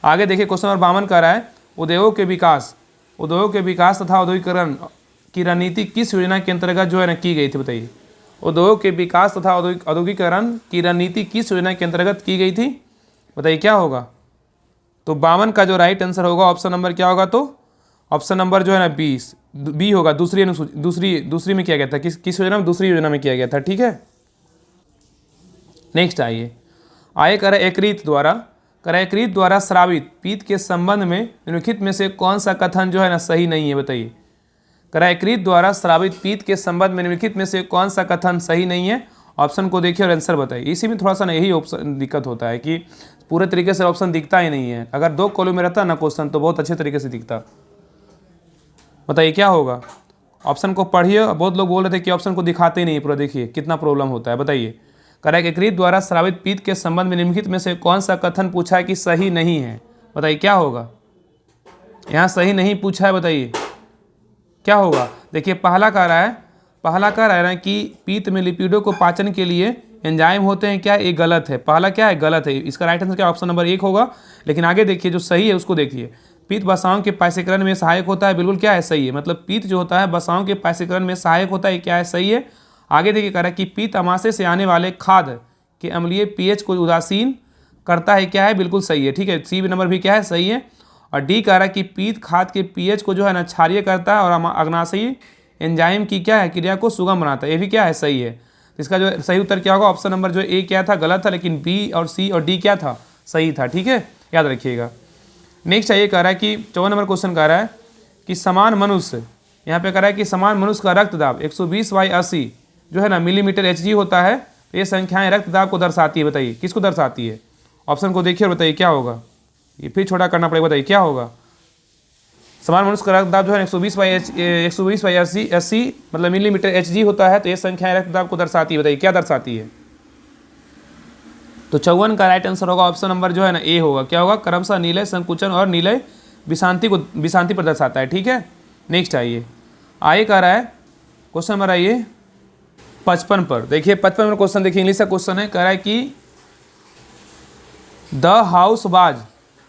आगे देखिए क्वेश्चन नंबर 52 कह रहा है उद्योगों के विकास तथा औद्योगिकरण की रणनीति किस योजना के अंतर्गत जो है ना की गई थी, बताइए। उद्योगों के विकास तथा औद्योगिकरण की रणनीति किस योजना के अंतर्गत की गई थी, बताइए क्या होगा। तो 52 का जो राइट आंसर होगा ऑप्शन नंबर क्या होगा, तो ऑप्शन नंबर जो है ना बी होगा। दूसरी में किया गया था, किस योजना में, दूसरी योजना में किया गया था, ठीक है। नेक्स्ट आगे कह रहा है यकृत द्वारा, कह रहा है यकृत द्वारा स्रावित पीत के संबंध में निम्नलिखित में से कौन सा कथन जो है ना सही नहीं है, बताइए। कह रहा है यकृत द्वारा स्रावित पीत के संबंध में निम्नलिखित में से कौन सा कथन सही नहीं है। ऑप्शन को देखिए और आंसर बताइए। इसी में थोड़ा सा ना यही ऑप्शन दिक्कत होता है कि पूरे तरीके से ऑप्शन दिखता ही नहीं है। अगर 2 कॉलम में रहता ना क्वेश्चन तो बहुत अच्छे तरीके से दिखता। बताइए क्या होगा। ऑप्शन को पढ़िए। बहुत लोग बोल रहे थे कि ऑप्शन को दिखाते ही नहीं पूरा, देखिए कितना प्रॉब्लम होता है। बताइए, कह रहा है कि यकृत द्वारा स्रावित पीत के संबंध में निम्नलिखित में से कौन सा कथन पूछा है कि सही नहीं है। बताइए क्या होगा। यहाँ सही नहीं पूछा है, बताइए क्या होगा। देखिए पहला कह रहा है कि पीत में लिपिडों को पाचन के लिए एंजाइम होते हैं, क्या ये गलत है। पहला क्या है, गलत है। इसका राइट आंसर क्या ऑप्शन नंबर 1 होगा। लेकिन आगे देखिए जो सही है उसको देखिए। पीत वसाओं के पाचीकरण में सहायक होता है, बिल्कुल क्या है, सही है। मतलब पीत जो होता है वसाओं के पाचीकरण में सहायक होता है, क्या है, सही है। आगे देखिए कह रहा है कि पीत अमाशय से आने वाले खाद्य के अम्लीय पीएच को उदासीन करता है, क्या है, बिल्कुल सही है। ठीक है, सी नंबर भी क्या है, सही है। और डी कह रहा है कि पीत खाद्य के पीएच को जो है ना क्षारीय करता है और अग्नाशयी एंजाइम की क्या है, क्रिया को सुगम बनाता है, ये भी क्या है, सही है। तो इसका जो सही उत्तर क्या होगा, ऑप्शन नंबर जो ए क्या था, गलत था। लेकिन बी और सी और डी क्या था, सही था। ठीक है, याद रखिएगा। नेक्स्ट ये कह रहा है कि 54 नंबर क्वेश्चन कह रहा है कि समान मनुष्य, यहाँ पे कह रहा है कि समान मनुष्य का रक्तदाब 120/80 जो है ना मिलीमीटर Hg होता है। तो ये संख्याएं रक्तदाब को दर्शाती है। बताइए किसको दर्शाती है। ऑप्शन को देखिए और बताइए क्या होगा। ये फिर छोटा करना पड़ेगा, बताइए क्या होगा। समान मनुष्य का रक्तदाब जो है 120/80 मतलब मिलीमीटर Hg होता है। तो ये संख्याएं रक्तदाब को दर्शाती है। बताइए क्या दर्शाती है। तो 54 का राइट आंसर होगा ऑप्शन नंबर जो है ना ए होगा। क्या होगा, क्रमशः नीलय संकुचन और नीलय विशांति पर दर्शाता है। ठीक है, नेक्स्ट आइए। कह रहा है क्वेश्चन नंबर आइए 55 पर। देखिए 55 नंबर क्वेश्चन देखिए, इंग्लिश का क्वेश्चन है। कह रहा है कि the house was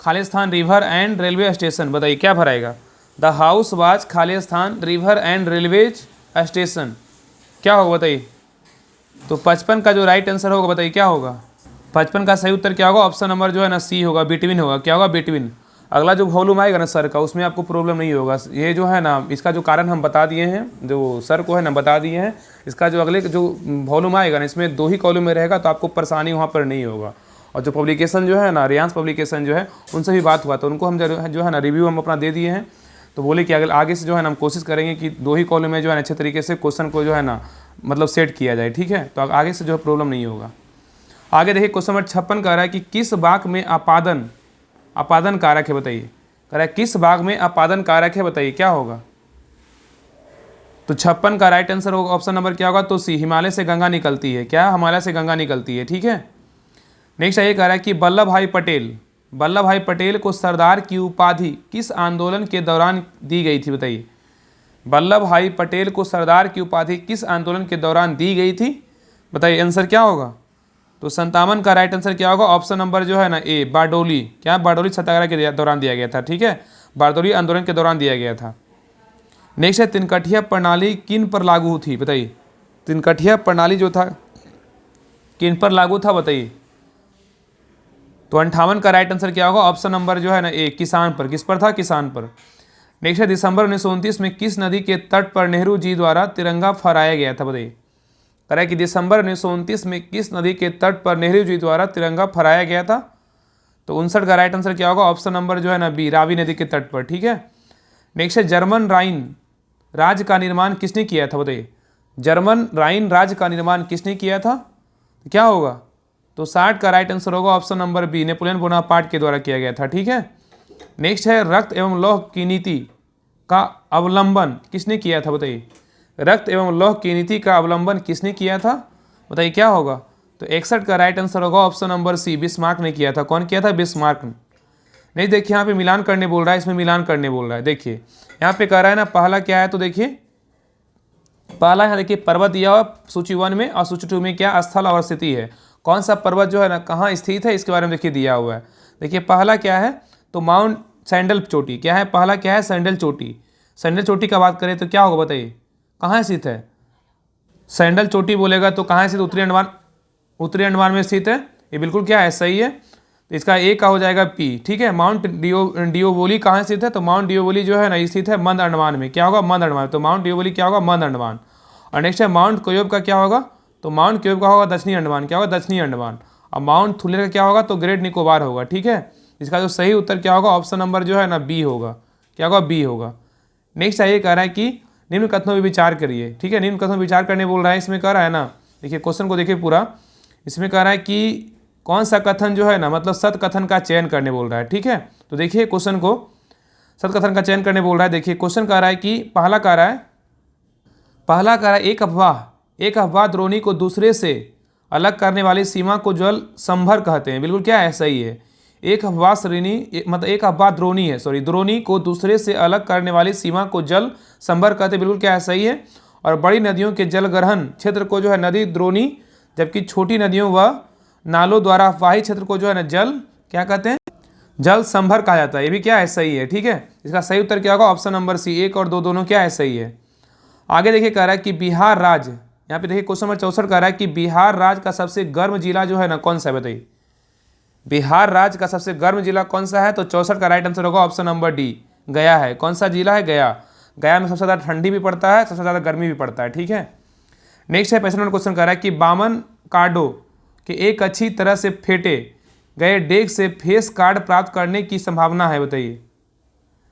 Khalistan river and railway station. बताइए क्या भराएगा। The house was Khalistan river and railway station क्या होगा, बताइए। तो 55 का जो राइट आंसर होगा, बताइए क्या होगा। 55 का सही उत्तर क्या होगा, ऑप्शन नंबर जो है ना सी होगा, बिटवीन होगा। क्या होगा, बिटवीन। अगला जो वॉल्यूम आएगा ना सर का, उसमें आपको प्रॉब्लम नहीं होगा। ये जो है ना, इसका जो कारण हम बता दिए हैं, जो सर को है ना बता दिए हैं। इसका जो अगले जो वॉल्यूम आएगा ना, इसमें 2 ही कॉलम में रहेगा, तो आपको परेशानी वहाँ पर नहीं होगा। और जो पब्लिकेशन जो है ना, रियांस पब्लिकेशन जो है, उनसे भी बात हुआ, तो उनको हम जो है ना रिव्यू हम अपना दे दिए हैं। तो बोले कि अगर आगे से जो है ना हम कोशिश करेंगे कि 2 ही कॉलम में जो है ना अच्छे तरीके से क्वेश्चन को जो है ना मतलब सेट किया जाए। ठीक है, तो आगे से जो है प्रॉब्लम नहीं होगा। आगे देखिए क्वेश्चन नंबर 56 कह रहा है कि किस भाग में आपादन कारक है। बताइए, कह रहा है किस भाग में आपादन कारक है। बताइए क्या होगा। तो 56 का राइट आंसर होगा ऑप्शन नंबर क्या होगा, तो सी, हिमालय से गंगा निकलती है। क्या, हिमालय से गंगा निकलती है। ठीक है, नेक्स्ट ये कह रहा है कि वल्लभ भाई पटेल को सरदार की उपाधि किस आंदोलन के दौरान दी गई थी। बताइए, वल्लभ भाई पटेल को सरदार की उपाधि किस आंदोलन के दौरान दी गई थी। बताइए आंसर क्या होगा। तो 57 का राइट आंसर क्या होगा, ऑप्शन नंबर जो है ना ए, बारडोली। क्या, बारडोली सत्याग्रह के दौरान दिया गया था। ठीक है, बारडोली आंदोलन के दौरान दिया गया था। नेक्स्ट है तिनकठिया प्रणाली किन पर लागू थी। बताइए, तिनकठिया प्रणाली जो था किन पर लागू था। बताइए, तो 58 का राइट आंसर क्या होगा, ऑप्शन नंबर जो है ना ए, किसान पर। किस पर था, किसान पर। नेक्स्ट है दिसंबर 1929 में किस नदी के तट पर नेहरू जी द्वारा तिरंगा फहराया गया था। बताइए, कह रहा है कि दिसंबर 1929 में किस नदी के तट पर नेहरू जी द्वारा तिरंगा फहराया गया था। तो 59 का राइट आंसर क्या होगा, ऑप्शन नंबर जो है ना बी, रावी नदी के तट पर। ठीक है, नेक्स्ट है जर्मन राइन राज्य का निर्माण किसने किया था। बताइए, जर्मन राइन राज्य का निर्माण किसने किया था। तो क्या होगा, तो 60 का राइट आंसर होगा option number B, Napoleon Bonaparte के द्वारा किया गया था। ठीक है, नेक्स्ट है रक्त एवं लौह की नीति का अवलंबन किसने किया था। बताइए, रक्त एवं लौह की नीति का अवलंबन किसने किया था। बताइए क्या होगा। तो 61 का राइट आंसर होगा ऑप्शन नंबर सी, बिस्मार्क ने किया था। कौन किया था, बिस्मार्क। नहीं, देखिए यहाँ पे मिलान करने बोल रहा है, इसमें मिलान करने बोल रहा है। देखिए यहाँ पे कह रहा है ना पहला क्या है, तो देखिए पहला है, देखिए पर्वत दिया हुआ सूची 1 में, और सूची 2 में क्या स्थल और स्थिति है। कौन सा पर्वत जो है ना कहाँ स्थित है, इसके बारे में देखिए दिया हुआ है। देखिए पहला क्या है, तो माउंट सैंडल चोटी। क्या है, पहला क्या है, सैंडल चोटी। सैंडल चोटी का बात करें तो क्या होगा, बताइए कहाँ स्थित है। सैंडल चोटी बोलेगा तो कहाँ स्थित, उत्तरी अंडमान में स्थित है। ये बिल्कुल क्या है, सही है। तो इसका ए का हो जाएगा पी। ठीक है, माउंट डिओवोली कहाँ स्थित है, तो माउंट डिओवोली जो है ना स्थित है मध्य अंडमान में। क्या होगा, मध्य अंडमान। तो माउंट डिओवोली क्या होगा, मध्य अंडमान। और नेक्स्ट है माउंट कोयोब का क्या होगा, तो माउंट कोयोब का होगा दक्षिणी अंडमान। क्या होगा, दक्षिणी अंडमान। और माउंट थुलेर का क्या होगा, तो ग्रेट निकोबार होगा। ठीक है, इसका जो सही उत्तर क्या होगा, ऑप्शन नंबर जो है ना बी होगा। क्या होगा, बी होगा। नेक्स्ट आइए, कह रहा है कि निम्न कथनों पर विचार करिए। ठीक है, निम्न कथनों पर विचार करने बोल रहा है। इसमें कह रहा है ना, देखिए क्वेश्चन को देखिए पूरा, इसमें कह रहा है कि कौन सा कथन जो है ना, मतलब सत कथन का चयन करने बोल रहा है। ठीक है, तो देखिए क्वेश्चन को, सत कथन का चयन करने बोल रहा है। देखिए क्वेश्चन कह रहा है कि पहला कह रहा है एक अफवाह द्रोणी को दूसरे से अलग करने वाली सीमा को जल संभर कहते हैं। बिल्कुल क्या है, सही है। एक अफवाह द्रोणी है, द्रोणी को दूसरे से अलग करने वाली सीमा को जल संभर कहते हैं। बिल्कुल क्या है, सही है। और बड़ी नदियों के जल ग्रहण क्षेत्र को जो है नदी द्रोणी, जबकि छोटी नदियों व नालों द्वारा अफवाही क्षेत्र को जो है ना जल क्या कहते हैं, जल संभर कहा जाता है। ये भी क्या है, सही है। ठीक है, इसका सही उत्तर क्या होगा, ऑप्शन नंबर सी, 1 और 2 दोनों क्या है, सही है। आगे देखिए, कह रहा है कि बिहार राज्य, यहाँ पे देखिए क्वेश्चन नंबर 64 कह रहा है कि बिहार राज्य का सबसे गर्म जिला जो है ना कौन सा है, बताइए। बिहार राज्य का सबसे गर्म जिला कौन सा है, तो 64 का राइट आंसर होगा ऑप्शन नंबर डी, गया है। कौन सा जिला है, गया। गया में सबसे ज़्यादा ठंडी भी पड़ता है, सबसे ज़्यादा गर्मी भी पड़ता है। ठीक है, नेक्स्ट है 65 नंबर क्वेश्चन कह रहा है कि बामन कार्डो के एक अच्छी तरह से फेंटे गए डेक से फेस कार्ड प्राप्त करने की संभावना है, बताइए।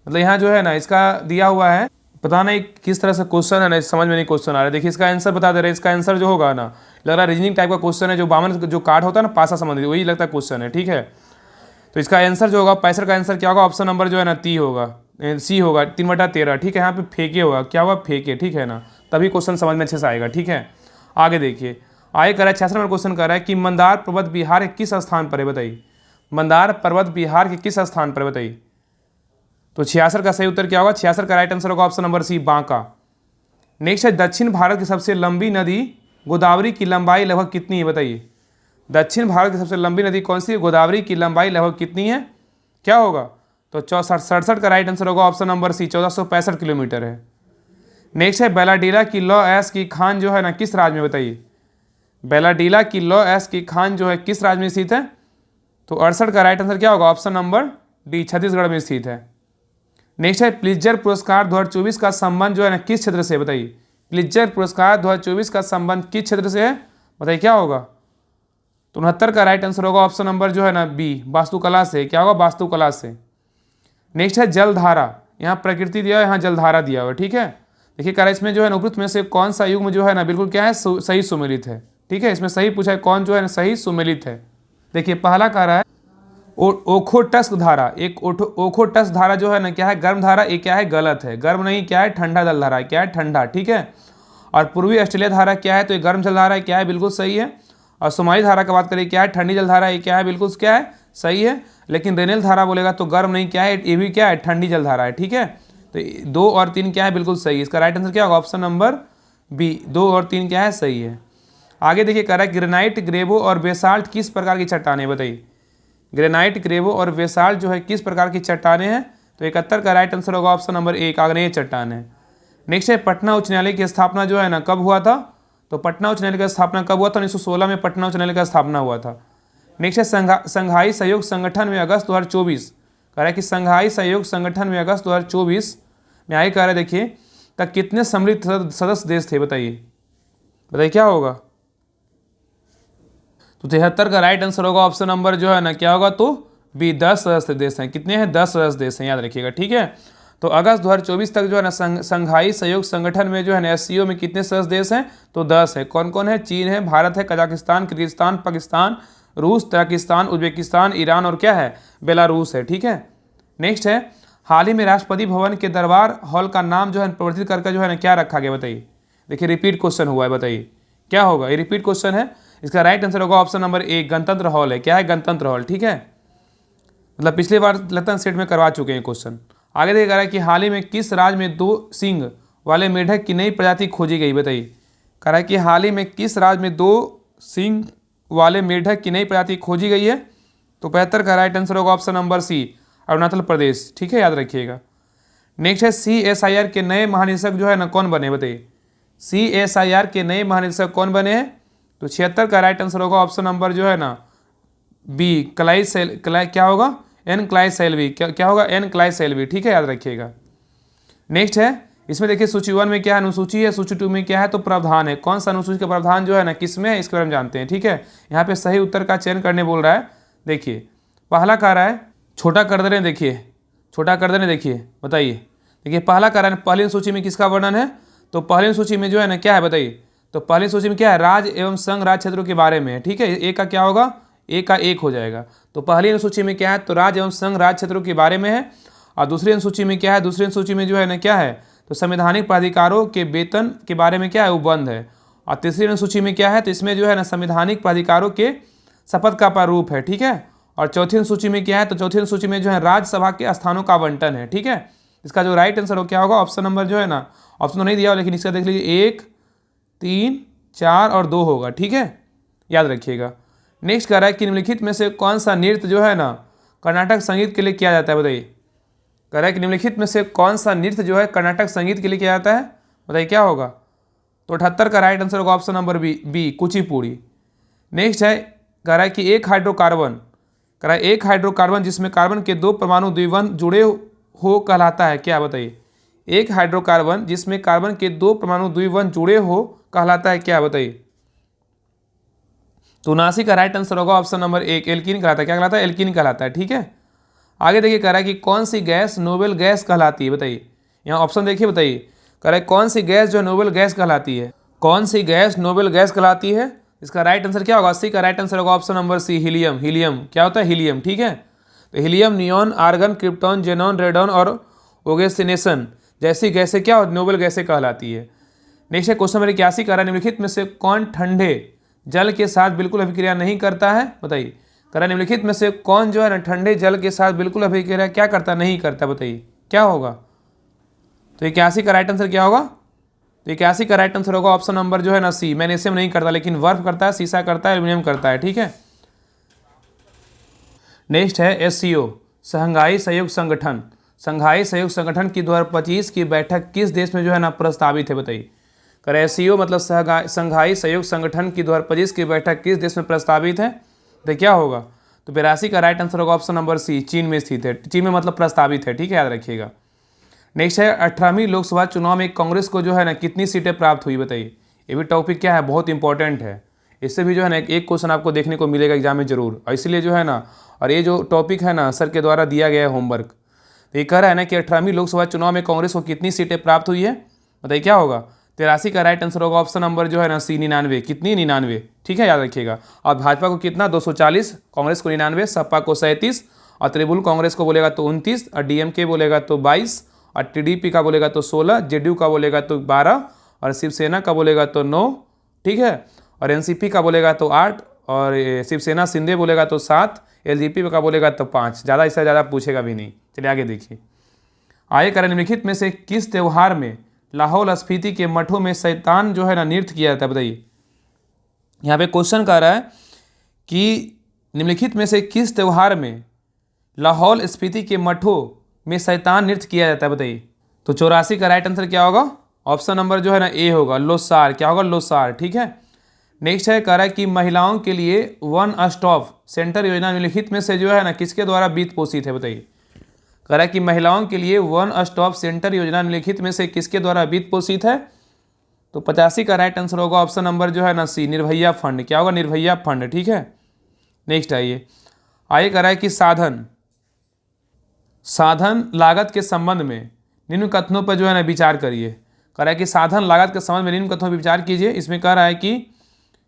मतलब यहाँ जो है ना, इसका दिया हुआ है, पता नहीं किस तरह से क्वेश्चन है ना, समझ में नहीं क्वेश्चन आ रहा है। देखिए इसका आंसर बता दे रहे हैं। इसका आंसर जो होगा ना, लग रहा है रीजनिंग टाइप का क्वेश्चन है, जो बामन जो कार्ड होता है ना पासा संबंधित, वही लगता है क्वेश्चन है। ठीक है, तो इसका आंसर जो होगा 65 का आंसर क्या होगा, ऑप्शन नंबर जो है ना ती होगा, सी होगा, 3/13। ठीक है, यहाँ पे फेंके होगा, क्या होगा, फेंके। ठीक है ना, तभी क्वेश्चन समझ में अच्छे से आएगा। ठीक है, आगे देखिए, आगे कर रहा है 66 नंबर क्वेश्चन कर रहा है कि मंदार पर्वत बिहार के किस स्थान पर है, बताइए। मंदार पर्वत बिहार के किस स्थान पर, बताइए। तो 66 का सही उत्तर क्या होगा, 66 का राइट आंसर होगा option number C, Banka. Next है दक्षिण भारत की सबसे लंबी नदी गोदावरी की लंबाई लगभग कितनी है, बताइए। दक्षिण भारत की सबसे लंबी नदी कौन सी है, गोदावरी की लंबाई लगभग कितनी है, क्या होगा, तो 67 का राइट आंसर होगा ऑप्शन नंबर सी, 1465 किलोमीटर है। नेक्स्ट है बेलाडीला की लौ एस की खान जो है ना किस राज्य में, बताइए। बेलाडीला की लौ एस की खान जो है किस राज्य में स्थित है, तो 68 का राइट आंसर क्या होगा, ऑप्शन नंबर डी, छत्तीसगढ़ में स्थित है। नेक्स्ट है प्लिट्जर पुरस्कार 2024 का संबंध जो है ना किस क्षेत्र से, बताइए। प्लिट्जर पुरस्कार 2024 का संबंध किस क्षेत्र से है, बताइए, क्या होगा, तो 69 का राइट आंसर होगा ऑप्शन नंबर जो है ना बी, वास्तुकला से। क्या होगा, वास्तुकला से। नेक्स्ट है जलधारा, यहाँ प्रकृति दिया है, यहाँ जलधारा दिया हुआ है। ठीक है, देखिए कह रहा है इसमें जो है ना उपयुक्त में से कौन सा युग्म जो है ना बिल्कुल क्या है, सही सुमेलित है। ठीक है, इसमें सही पूछा है कौन जो है ना सही सुमेलित है। देखिए पहला कह रहा है ओखोटस्क धारा, एक ओखोटस्क धारा जो है ना क्या है, गर्म धारा, ये क्या है, गलत है। गर्म नहीं, क्या है, ठंडा जल धारा है, क्या है, ठंडा। ठीक है, और पूर्वी ऑस्ट्रेलिया धारा क्या है, तो ये गर्म जल धारा है, क्या है, बिल्कुल सही है। और सुमाई धारा की बात करें, क्या है, ठंडी जल धारा, ये क्या है, बिल्कुल क्या है, सही है। लेकिन रेनेल धारा बोलेगा तो गर्म नहीं, क्या है, ये भी क्या है, ठंडी जल धारा है। ठीक है, तो 2 और 3 क्या है, बिल्कुल सही है। इसका राइट आंसर क्या होगा, ऑप्शन नंबर बी, 2 और 3 क्या है, सही है। आगे देखिए कह रहा है ग्रेनाइट, ग्रेवो और बेसाल्ट किस प्रकार की चट्टानें, बताइए। ग्रेनाइट, ग्रेवो और बेसाल्ट जो है किस प्रकार की चट्टानें हैं, तो 71 का राइट आंसर होगा ऑप्शन नंबर 1, आग्नेय चट्टान है। नेक्स्ट है पटना उच्च न्यायालय की स्थापना जो है ना कब हुआ था, तो पटना उच्च न्यायालय का स्थापना कब हुआ था, 1916 में पटना उच्च न्यायालय का स्थापना हुआ था। नेक्स्ट है संघाई सहयोग संगठन में अगस्त 2024, कह रहा है कि संघाई सहयोग संगठन में अगस्त 2024 में आगे कह रहा है, देखिए तक कितने सम्मिलित सदस्य देश थे, बताइए। बताइए क्या होगा, तो 73 का राइट आंसर होगा ऑप्शन नंबर जो है ना क्या होगा, तो बी, 10 सदस्य देश हैं। कितने हैं, 10 सदस्य देश हैं, याद रखिएगा। ठीक है, तो अगस्त 2024 तक जो है ना संघाई सहयोग संगठन में जो है ना एससीओ में कितने सदस्य देश हैं, तो 10 है। कौन कौन है, चीन है, भारत है, कजाकिस्तान, किर्गिस्तान, पाकिस्तान, रूस, तजाकिस्तान, उज्बेकिस्तान, ईरान और क्या है, बेलारूस है। ठीक है, नेक्स्ट है हाल ही में राष्ट्रपति भवन के दरबार हॉल का नाम जो है परिवर्तित करके जो है ना क्या रखा गया, बताइए। देखिए रिपीट क्वेश्चन हुआ है, बताइए क्या होगा, ये रिपीट क्वेश्चन है। इसका राइट आंसर होगा ऑप्शन नंबर 1, गणतंत्र हॉल है। क्या है, गणतंत्र हॉल। ठीक है, मतलब पिछली बार लगता है सेट में करवा चुके हैं क्वेश्चन। आगे देखा रहा है कि हाल ही में किस राज्य में 2 सींग वाले मेढक की नई प्रजाति खोजी गई, बताइए। कह रहा है कि हाल ही में किस राज्य में 2 सींग वाले मेढक की नई प्रजाति खोजी गई है, तो 75 का राइट आंसर होगा ऑप्शन नंबर सी, अरुणाचल प्रदेश। ठीक है, याद रखिएगा। नेक्स्ट है CSIR के नए महानिदेशक जो है ना कौन बने, बताइए। CSIR के नए महानिदेशक कौन बने हैं, तो 76 का राइट आंसर होगा ऑप्शन नंबर जो है ना बी, क्या होगा, एन क्लाई सेल्वी। क्या होगा, एन क्लाई सेल्वी। ठीक है, याद रखिएगा। नेक्स्ट है इसमें देखिए सूची 1 में क्या है, अनुसूची है, सूची 2 में क्या है, तो प्रावधान है। कौन सा अनुसूची का प्रावधान जो है ना किस में है, इसके बारे में जानते हैं। ठीक है, यहाँ पे सही उत्तर का चयन करने बोल रहा है। देखिए पहला कह रहा है छोटा कर दे रहे हैं, देखिए छोटा कर दे रहे हैं, देखिए बताइए। देखिए पहला कह रहा है पहली सूची में किसका वर्णन है, तो पहली सूची में जो है ना क्या है बताइए, तो पहली सूची में क्या है, राज्य एवं संघ राज्य क्षेत्रों के बारे में है। ठीक है, ए का क्या होगा, ए का 1 हो जाएगा। तो पहली अनुसूची में क्या है, तो राज्य एवं संघ राज्य क्षेत्रों के बारे में है। और दूसरी अनुसूची में क्या है, दूसरी अनुसूची में जो है ना क्या है, तो संवैधानिक प्राधिकारों के वेतन के बारे में क्या है, उपबंध है। और तीसरी अनुसूची में क्या है, तो इसमें जो है ना संवैधानिक प्राधिकारों के शपथ का प्रारूप है। ठीक है, और चौथी अनुसूची में क्या है, तो चौथी अनुसूची में जो है राज्यसभा के स्थानों का आवंटन है। ठीक है, इसका जो राइट आंसर हो क्या होगा, ऑप्शन नंबर जो है ना, ऑप्शन तो नहीं दिया हो लेकिन इसका देख लीजिए 1, 3, 4 और 2 होगा। ठीक है, याद रखिएगा। नेक्स्ट कह रहा है कि निम्नलिखित में से कौन सा नृत्य जो है ना कर्नाटक संगीत के लिए किया जाता है, बताइए। कह रहा है कि निम्नलिखित में से कौन सा नृत्य जो है कर्नाटक संगीत के लिए किया जाता है, बताइए क्या होगा। तो 78 का राइट आंसर होगा option number B Kuchipudi. Next है कह रहा है कि एक हाइड्रोकार्बन, कह रहा है एक हाइड्रोकार्बन जिसमें कार्बन के 2 परमाणु द्विबंध जुड़े हो कहलाता है क्या, बताइए। एक हाइड्रोकार्बन जिसमें कार्बन के 2 परमाणु द्विबंध जुड़े हो कहलाता है क्या, बताइए। तो 79 का राइट आंसर होगा ऑप्शन नंबर 1 एल्कीन कहलाता है। क्या कहलाता है, एल्कीन कहलाता है। ठीक है, आगे देखिए कह रहा है कि कौन सी गैस नोबेल गैस कहलाती है, बताइए। यहाँ ऑप्शन देखिए, बताइए। कह रहा है कौन सी गैस जो नोबेल गैस कहलाती है, कौन सी गैस नोबेल गैस कहलाती है। इसका राइट आंसर क्या होगा, 80 का राइट आंसर होगा option number C helium. Helium क्या होता है, हीलियम। ठीक है, तो helium, neon, argon, krypton, xenon, radon और ओगेसिनेशन जैसी गैसें क्या नोबेल गैसें कहलाती है। नेक्स्ट है क्वेश्चन नंबर 81 कह रहा है निम्नलिखित में से कौन ठंडे जल के साथ बिल्कुल अभिक्रिया नहीं करता है, बताइए। कह रहा है निम्नलिखित में से कौन जो है ना ठंडे जल के साथ बिल्कुल अभिक्रिया क्या करता नहीं करता, बताइए क्या होगा। तो 81 का राइट आंसर क्या होगा, तो 81 का राइट आंसर होगा ऑप्शन नंबर जो है ना सी, मैग्नीशियम नहीं करता लेकिन बर्फ करता है, शीशा करता है, एल्यूमिनियम करता है। ठीक है, नेक्स्ट है SCO शंघाई सहयोग संगठन। शंघाई सहयोग संगठन की 2025 की बैठक किस देश में जो है ना प्रस्तावित है, बताइए। करें SCO मतलब शंघाई सहयोग संगठन की 2025 की बैठक किस देश में प्रस्तावित है, तो क्या होगा। तो 82 का राइट आंसर होगा ऑप्शन नंबर सी, चीन में स्थित है। चीन में मतलब प्रस्तावित है। ठीक है, याद रखिएगा। नेक्स्ट है 18वीं लोकसभा चुनाव में कांग्रेस को जो है ना कितनी सीटें प्राप्त हुई, बताइए। ये भी टॉपिक क्या है, बहुत इंपॉर्टेंट है। इससे भी जो है ना एक क्वेश्चन आपको देखने को मिलेगा एग्जाम में जरूर, और इसीलिए जो है ना, और ये जो टॉपिक है ना सर के द्वारा दिया गया है होमवर्क। तो ये कह रहा है ना कि 18वीं लोकसभा चुनाव में कांग्रेस को कितनी सीटें प्राप्त हुई है, बताइए क्या होगा। 83 का राइट आंसर होगा ऑप्शन नंबर जो है ना सी 99। कितनी, 99। ठीक है, याद रखिएगा। और भाजपा को कितना, 240, कांग्रेस को 99, सपा को 37, और तृणमूल कांग्रेस को बोलेगा तो 29, और DMK बोलेगा तो 22, और TDP का बोलेगा तो 16, JDU का बोलेगा तो 12, और शिवसेना का बोलेगा तो 9। ठीक है, और NCP का बोलेगा तो 8, और शिवसेना शिंदे बोलेगा तो 7, LJP का बोलेगा तो 5। ज़्यादा, इससे ज़्यादा पूछेगा भी नहीं। चलिए आगे देखिए। आगे करें निम्नलिखित में से किस त्यौहार में लाहौल स्फीति के मठों में शैतान जो है ना नृत्य किया जाता है, बताइए। यहाँ पे क्वेश्चन कह रहा है कि निम्नलिखित में से किस त्यौहार में लाहौल स्फीति के मठों में शैतान नृत्य किया जाता है, बताइए। तो 84 का राइट आंसर क्या होगा, ऑप्शन नंबर जो है ना ए होगा, लोसार। क्या होगा, लोसार। ठीक है, नेक्स्ट है कह रहा है कि महिलाओं के लिए वन स्टॉप सेंटर योजना निम्नलिखित में से जो है ना किसके द्वारा वित्त पोषित है, बताइए। कह रहा है कि महिलाओं के लिए वन स्टॉप सेंटर योजना निम्नलिखित में से किसके द्वारा वित्त पोषित है। तो 85 का राइट आंसर होगा ऑप्शन नंबर जो है ना सी, निर्भया फंड। क्या होगा, निर्भया फंड। ठीक है, नेक्स्ट आइए। आइए कह रहा है कि साधन लागत के संबंध में निम्न कथनों पर जो है ना विचार करिए। कह रहा है कि साधन लागत के संबंध में निम्न कथनों पर विचार कीजिए। इसमें कह रहा है कि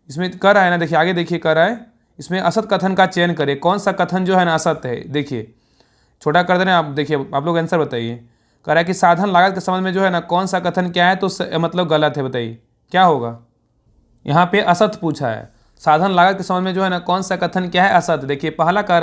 ना, देखिए आगे देखिए, कह रहा है इसमें असत कथन का चयन करें। कौन सा कथन जो है ना असत है, देखिए छोटा कर दे रहे हैं आप, देखिए आप लोग आंसर बताइए। कह रहा है कि साधन लागत के संबंध में जो है ना कौन सा कथन क्या है, तो मतलब गलत है, बताइए क्या होगा। यहाँ पे असत पूछा है, साधन लागत के संबंध में जो है ना कौन सा कथन क्या है, असत। देखिए पहला कह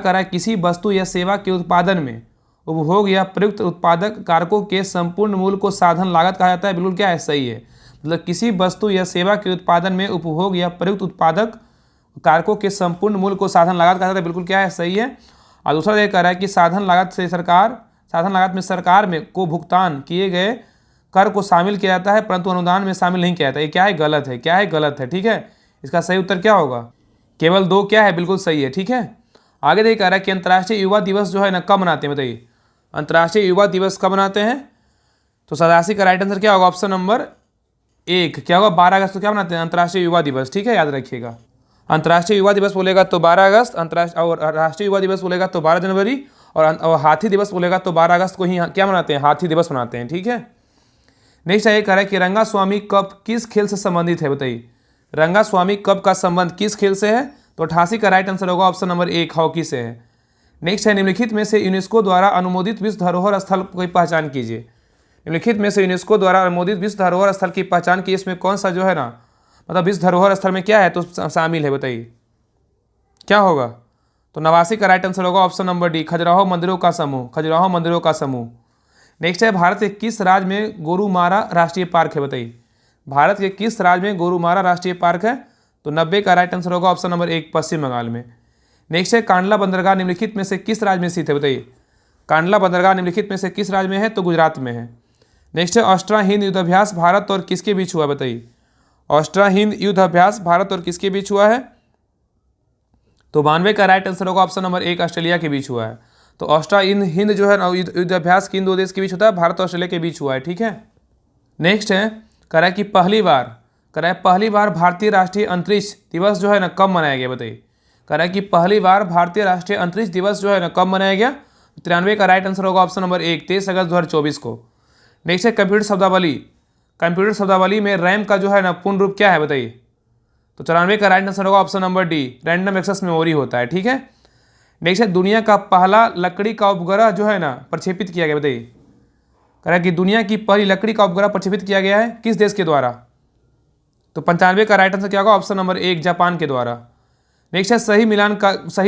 रहा है किसी वस्तु या सेवा के उत्पादन में उपभोग या प्रयुक्त उत्पादक कारकों के संपूर्ण मूल्य को साधन लागत कहा जाता है। बिल्कुल क्या है, सही है। मतलब किसी वस्तु या सेवा के उत्पादन में उपभोग या प्रयुक्त उत्पादक कारकों के संपूर्ण मूल्य को साधन लागत कहा जाता है। बिल्कुल क्या है, सही है। और दूसरा ये कह रहा है कि साधन लागत में सरकार में को भुगतान किए गए कर को शामिल किया जाता है परंतु अनुदान में शामिल नहीं किया जाता है। ये क्या है, गलत है। क्या है, गलत है। ठीक है, इसका सही उत्तर क्या होगा, केवल 2 क्या है, बिल्कुल सही है। ठीक है, आगे देखिए कह रहा है कि अंतर्राष्ट्रीय युवा दिवस जो है ना कब मनाते हैं, बताइए। अंतर्राष्ट्रीय युवा दिवस कब मनाते हैं, तो 87 का राइट आंसर क्या होगा? ऑप्शन नंबर 1 क्या होगा? 12 अगस्त को क्या मनाते हैं? अंतर्राष्ट्रीय युवा दिवस। ठीक है, याद रखिएगा। अंतर्राष्ट्रीय युवा दिवस बोलेगा तो 12 अगस्त, अंतर्राष्ट्रीय और राष्ट्रीय युवा दिवस बोलेगा तो 12 जनवरी, और हाथी दिवस बोलेगा तो 12 अगस्त को ही क्या मनाते हैं? हाथी दिवस मनाते हैं। ठीक है। नेक्स्ट है, कह रहा है कि रंगास्वामी कप किस खेल से संबंधित है? बताइए, रंगास्वामी कप का संबंध किस खेल से है? तो 88 का राइट आंसर होगा ऑप्शन नंबर 1 हॉकी से है। नेक्स्ट है, निम्नलिखित में से यूनेस्को द्वारा अनुमोदित विश्व धरोहर स्थल की पहचान कीजिए। निम्नलिखित में से यूनेस्को द्वारा अनुमोदित विश्व धरोहर स्थल की पहचान की, इसमें कौन सा जो है ना, मतलब विश्व धरोहर स्थल में क्या है तो शामिल है? बताइए क्या होगा? तो 89 का राइट आंसर होगा ऑप्शन नंबर डी, खजुराहो मंदिरों का समूह। खजुराहो मंदिरों का समूह। नेक्स्ट है, भारत के किस राज्य में गोरुमारा राष्ट्रीय पार्क है? बताइए, भारत के किस राज्य में गोरुमारा राष्ट्रीय पार्क है? तो 90 का राइट आंसर होगा ऑप्शन नंबर 1 पश्चिम बंगाल में। नेक्स्ट है, कांडला बंदरगाह निम्नलिखित में से किस राज्य में स्थित है? बताइए, कांडला बंदरगाह निम्नलिखित में से किस राज्य में है? तो गुजरात में है। नेक्स्ट है, ऑस्ट्रा हिंद युद्धाभ्यास भारत और किसके बीच हुआ? बताइए, ऑस्ट्रा हिंद युद्धाभ्यास भारत और किसके बीच हुआ है? तो 92 का राइट आंसर होगा ऑप्शन नंबर 1 ऑस्ट्रेलिया के बीच हुआ है। तो ऑस्ट्रा हिंद जो है युद्धाभ्यास किन दो देश के बीच होता है? भारत और ऑस्ट्रेलिया के बीच हुआ है। ठीक है। नेक्स्ट है, कह रहा है कि पहली बार भारतीय राष्ट्रीय अंतरिक्ष दिवस जो है ना कब मनाया गया? बताइए, कह रहा है कि पहली बार भारतीय राष्ट्रीय अंतरिक्ष दिवस जो है ना कब मनाया गया? 93 का राइट आंसर होगा ऑप्शन नंबर 1 23 अगस्त 2024 को। नेक्स्ट है, कंप्यूटर शब्दावली में रैम का जो है ना पूर्ण रूप क्या है? बताइए, तो 94 का राइट आंसर होगा option number D, random access memory होता है। ठीक है। नेक्स्ट है, दुनिया का पहला लकड़ी का उपग्रह जो है ना प्रक्षेपित किया गया? बताइए, कह रहा है कि दुनिया की पहली लकड़ी का उपग्रह प्रक्षेपित किया गया है किस देश के द्वारा? तो 95 का राइट आंसर क्या होगा? ऑप्शन नंबर 1 जापान के द्वारा। नेक्स्ट है, सही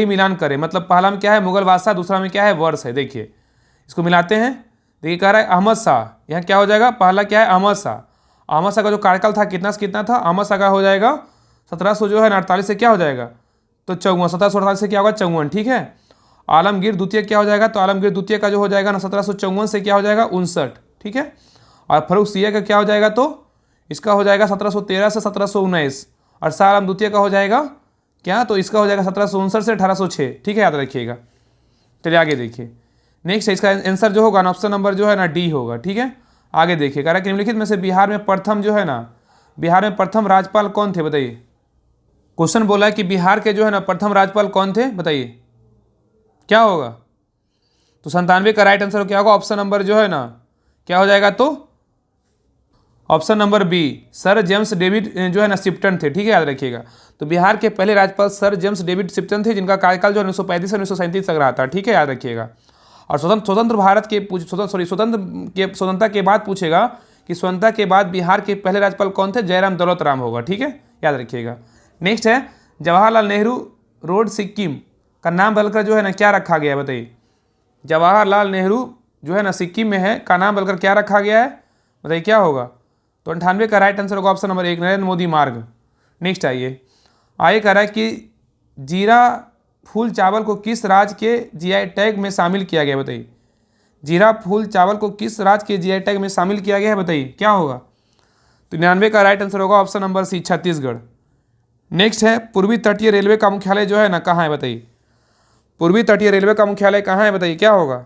मिलान करें, मतलब पहला में क्या है? मुगल बादशाह, दूसरा में क्या है? वर्ष है। देखिए इसको मिलाते हैं। देखिए कह रहा है अहमद शाह, यहाँ क्या हो जाएगा? पहला क्या है? अहमद शाह। अहमद शाह का जो कार्यकाल था कितना से कितना था? अहमद शाह का हो जाएगा 1700 जो है ना 48 से क्या हो जाएगा? तो 54। 1748 से क्या होगा? 54। ठीक है। आलमगीर द्वितीय क्या हो जाएगा? तो आलमगीर द्वितीय का जो हो जाएगा ना 1754 से क्या हो जाएगा? 59। ठीक है। और फर्रुख सिया का क्या हो जाएगा? तो इसका हो जाएगा 1713 से 1719। और शाह आलम द्वितीय का हो जाएगा क्या? तो इसका हो जाएगा 1759 से 1806। ठीक है, याद रखिएगा। चलिए आगे देखिए। नेक्स्ट इसका आंसर जो होगा ना ऑप्शन नंबर जो है ना डी होगा। ठीक है। आगे देखिए, कह रहा है कि निम्नलिखित में से बिहार में प्रथम जो है ना, बिहार में प्रथम राज्यपाल कौन थे? बताइए, क्वेश्चन बोला है कि बिहार के जो है ना प्रथम राज्यपाल कौन थे? बताइए क्या होगा? तो 97 का राइट आंसर क्या होगा? ऑप्शन नंबर जो है ना क्या हो जाएगा? तो option number B, sir James David जो है ना शिप्टन थे। ठीक है, याद रखिएगा। तो बिहार के पहले राज्यपाल सर जेम्स डेविड शिप्टन थे, जिनका कार्यकाल जो है 1935 से 1937 तक रहा था। ठीक है, याद रखिएगा। और स्वतंत्रता के बाद पूछेगा कि स्वतंत्रता के बाद बिहार के पहले राज्यपाल कौन थे? जयराम दौलत राम होगा। ठीक है, याद रखिएगा। नेक्स्ट है, जवाहरलाल नेहरू रोड सिक्किम का नाम बदलकर जो है ना क्या रखा गया है? बताइए, जवाहरलाल नेहरू जो है ना सिक्किम में है का नाम बदलकर क्या रखा गया है? बताइए क्या होगा? तो 98 का राइट आंसर होगा ऑप्शन नंबर 1 नरेंद्र मोदी मार्ग। नेक्स्ट आइए कह रहा है कि जीरा फूल चावल को किस राज्य के जीआई टैग में शामिल किया गया? बताइए, जीरा फूल चावल को किस राज्य के जीआई टैग में शामिल किया गया है? बताइए क्या होगा? तो 99 का राइट आंसर होगा option number C Chhattisgarh. Next है, पूर्वी तटीय रेलवे का मुख्यालय जो है ना कहाँ है? बताइए, पूर्वी तटीय रेलवे का मुख्यालय कहाँ है? बताइए क्या होगा?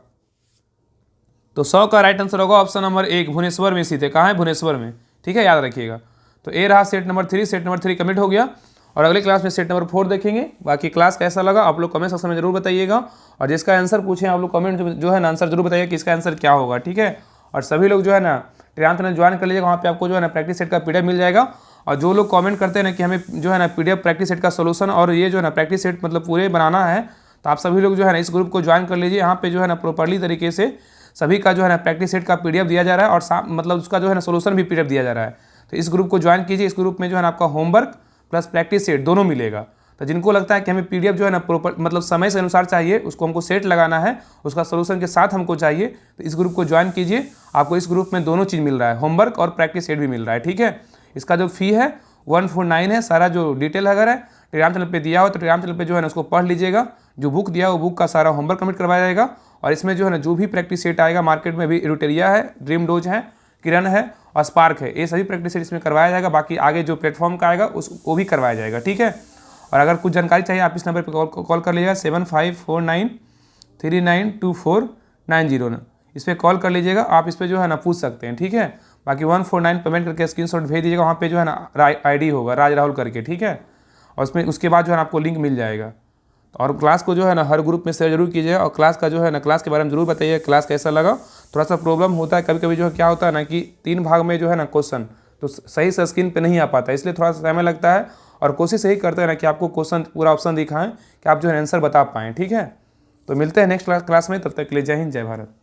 तो 100 का राइट आंसर होगा ऑप्शन नंबर 1 भुवनेश्वर में स्थित है। कहाँ है? भुवनेश्वर में। ठीक है, याद रखिएगा। तो ए रहा set number 3। Set number 3 commit हो गया और अगले क्लास में सेट नंबर 4 देखेंगे। बाकी क्लास कैसा लगा आप लोग कमेंट सेक्शन में जरूर बताइएगा, और जिसका आंसर पूछे आप लोग कमेंट जो है ना आंसर जरूर बताइए कि इसका आंसर क्या होगा। ठीक है, और सभी लोग जो है ना ट्रियांत ने ज्वाइन कर लीजिएगा, वहाँ पे आपको जो है ना प्रैक्टिस सेट का पीडीएफ मिल जाएगा। और जो लोग कमेंट करते हैं ना कि हमें जो है ना पीडीएफ प्रैक्टिस सेट का सोल्यूशन और ये जो है ना प्रैक्टिस सेट मतलब पूरे बनाना है, तो आप सभी लोग जो है ना इस ग्रुप को ज्वाइन कर लीजिए। यहाँ पे जो है ना प्रॉपर्ली तरीके से सभी का जो है ना प्रैक्टिस सेट का पीडीएफ दिया जा रहा है, और मतलब उसका जो है ना सोल्यूशन भी पीडीएफ दिया जा रहा है। तो इस ग्रुप को ज्वाइन कीजिए। इस ग्रुप में जो है ना आपका होमवर्क प्लस प्रैक्टिस सेट दोनों मिलेगा। तो जिनको लगता है कि हमें पीडीएफ जो है ना प्रॉपर मतलब समय से अनुसार चाहिए, उसको हमको सेट लगाना है, उसका सोल्यूशन के साथ हमको चाहिए, तो इस ग्रुप को ज्वाइन कीजिए। आपको इस ग्रुप में दोनों चीज़ मिल रहा है, होमवर्क और प्रैक्टिस सेट भी मिल रहा है। ठीक है, इसका जो फी है 149 है। सारा जो डिटेल अगर है टेलीग्राम चैनल पे दिया हो तो टेलीग्राम चैनल पे जो है ना उसको पढ़ लीजिएगा। जो बुक दिया हो वो बुक का सारा होमवर्क कंप्लीट करवाया जाएगा। और इसमें जो है ना जो भी प्रैक्टिस सेट आएगा मार्केट में, भी एरुटेरिया है, ड्रीम डोज है, किरण है और स्पार्क है, ये सभी प्रैक्टिस सेट इसमें करवाया जाएगा। बाकी आगे जो प्लेटफॉर्म का आएगा वो भी करवाया जाएगा। ठीक है, और अगर कुछ जानकारी चाहिए आप इस नंबर पर कॉल कर लीजिएगा 7549392490। इस पर कॉल कर लीजिएगा, आप इस पर जो है ना पूछ सकते हैं, ठीक है। बाकी 149 पेमेंट करके स्क्रीनशॉट भेज दीजिएगा, वहाँ पे जो है ना ID होगा राज राहुल करके, ठीक है। और उसमें उसके बाद जो है ना आपको लिंक मिल जाएगा। और क्लास को जो है ना हर ग्रुप में शेयर जरूर कीजिए, और क्लास का जो है ना क्लास के बारे में जरूर बताइए क्लास कैसा लगा। थोड़ा सा प्रॉब्लम होता है कभी कभी, जो है क्या होता है ना कि 3 भाग में जो है ना क्वेश्चन तो सही से स्क्रीन पे नहीं आ पाता है, इसलिए थोड़ा सा समय लगता है। और कोशिश यही करते हैं ना कि आपको क्वेश्चन पूरा ऑप्शन दिखाएं कि आप जो है आंसर बता पाएँ, ठीक है। तो मिलते हैं नेक्स्ट क्लास में, तब तक के लिए जय हिंद जय भारत।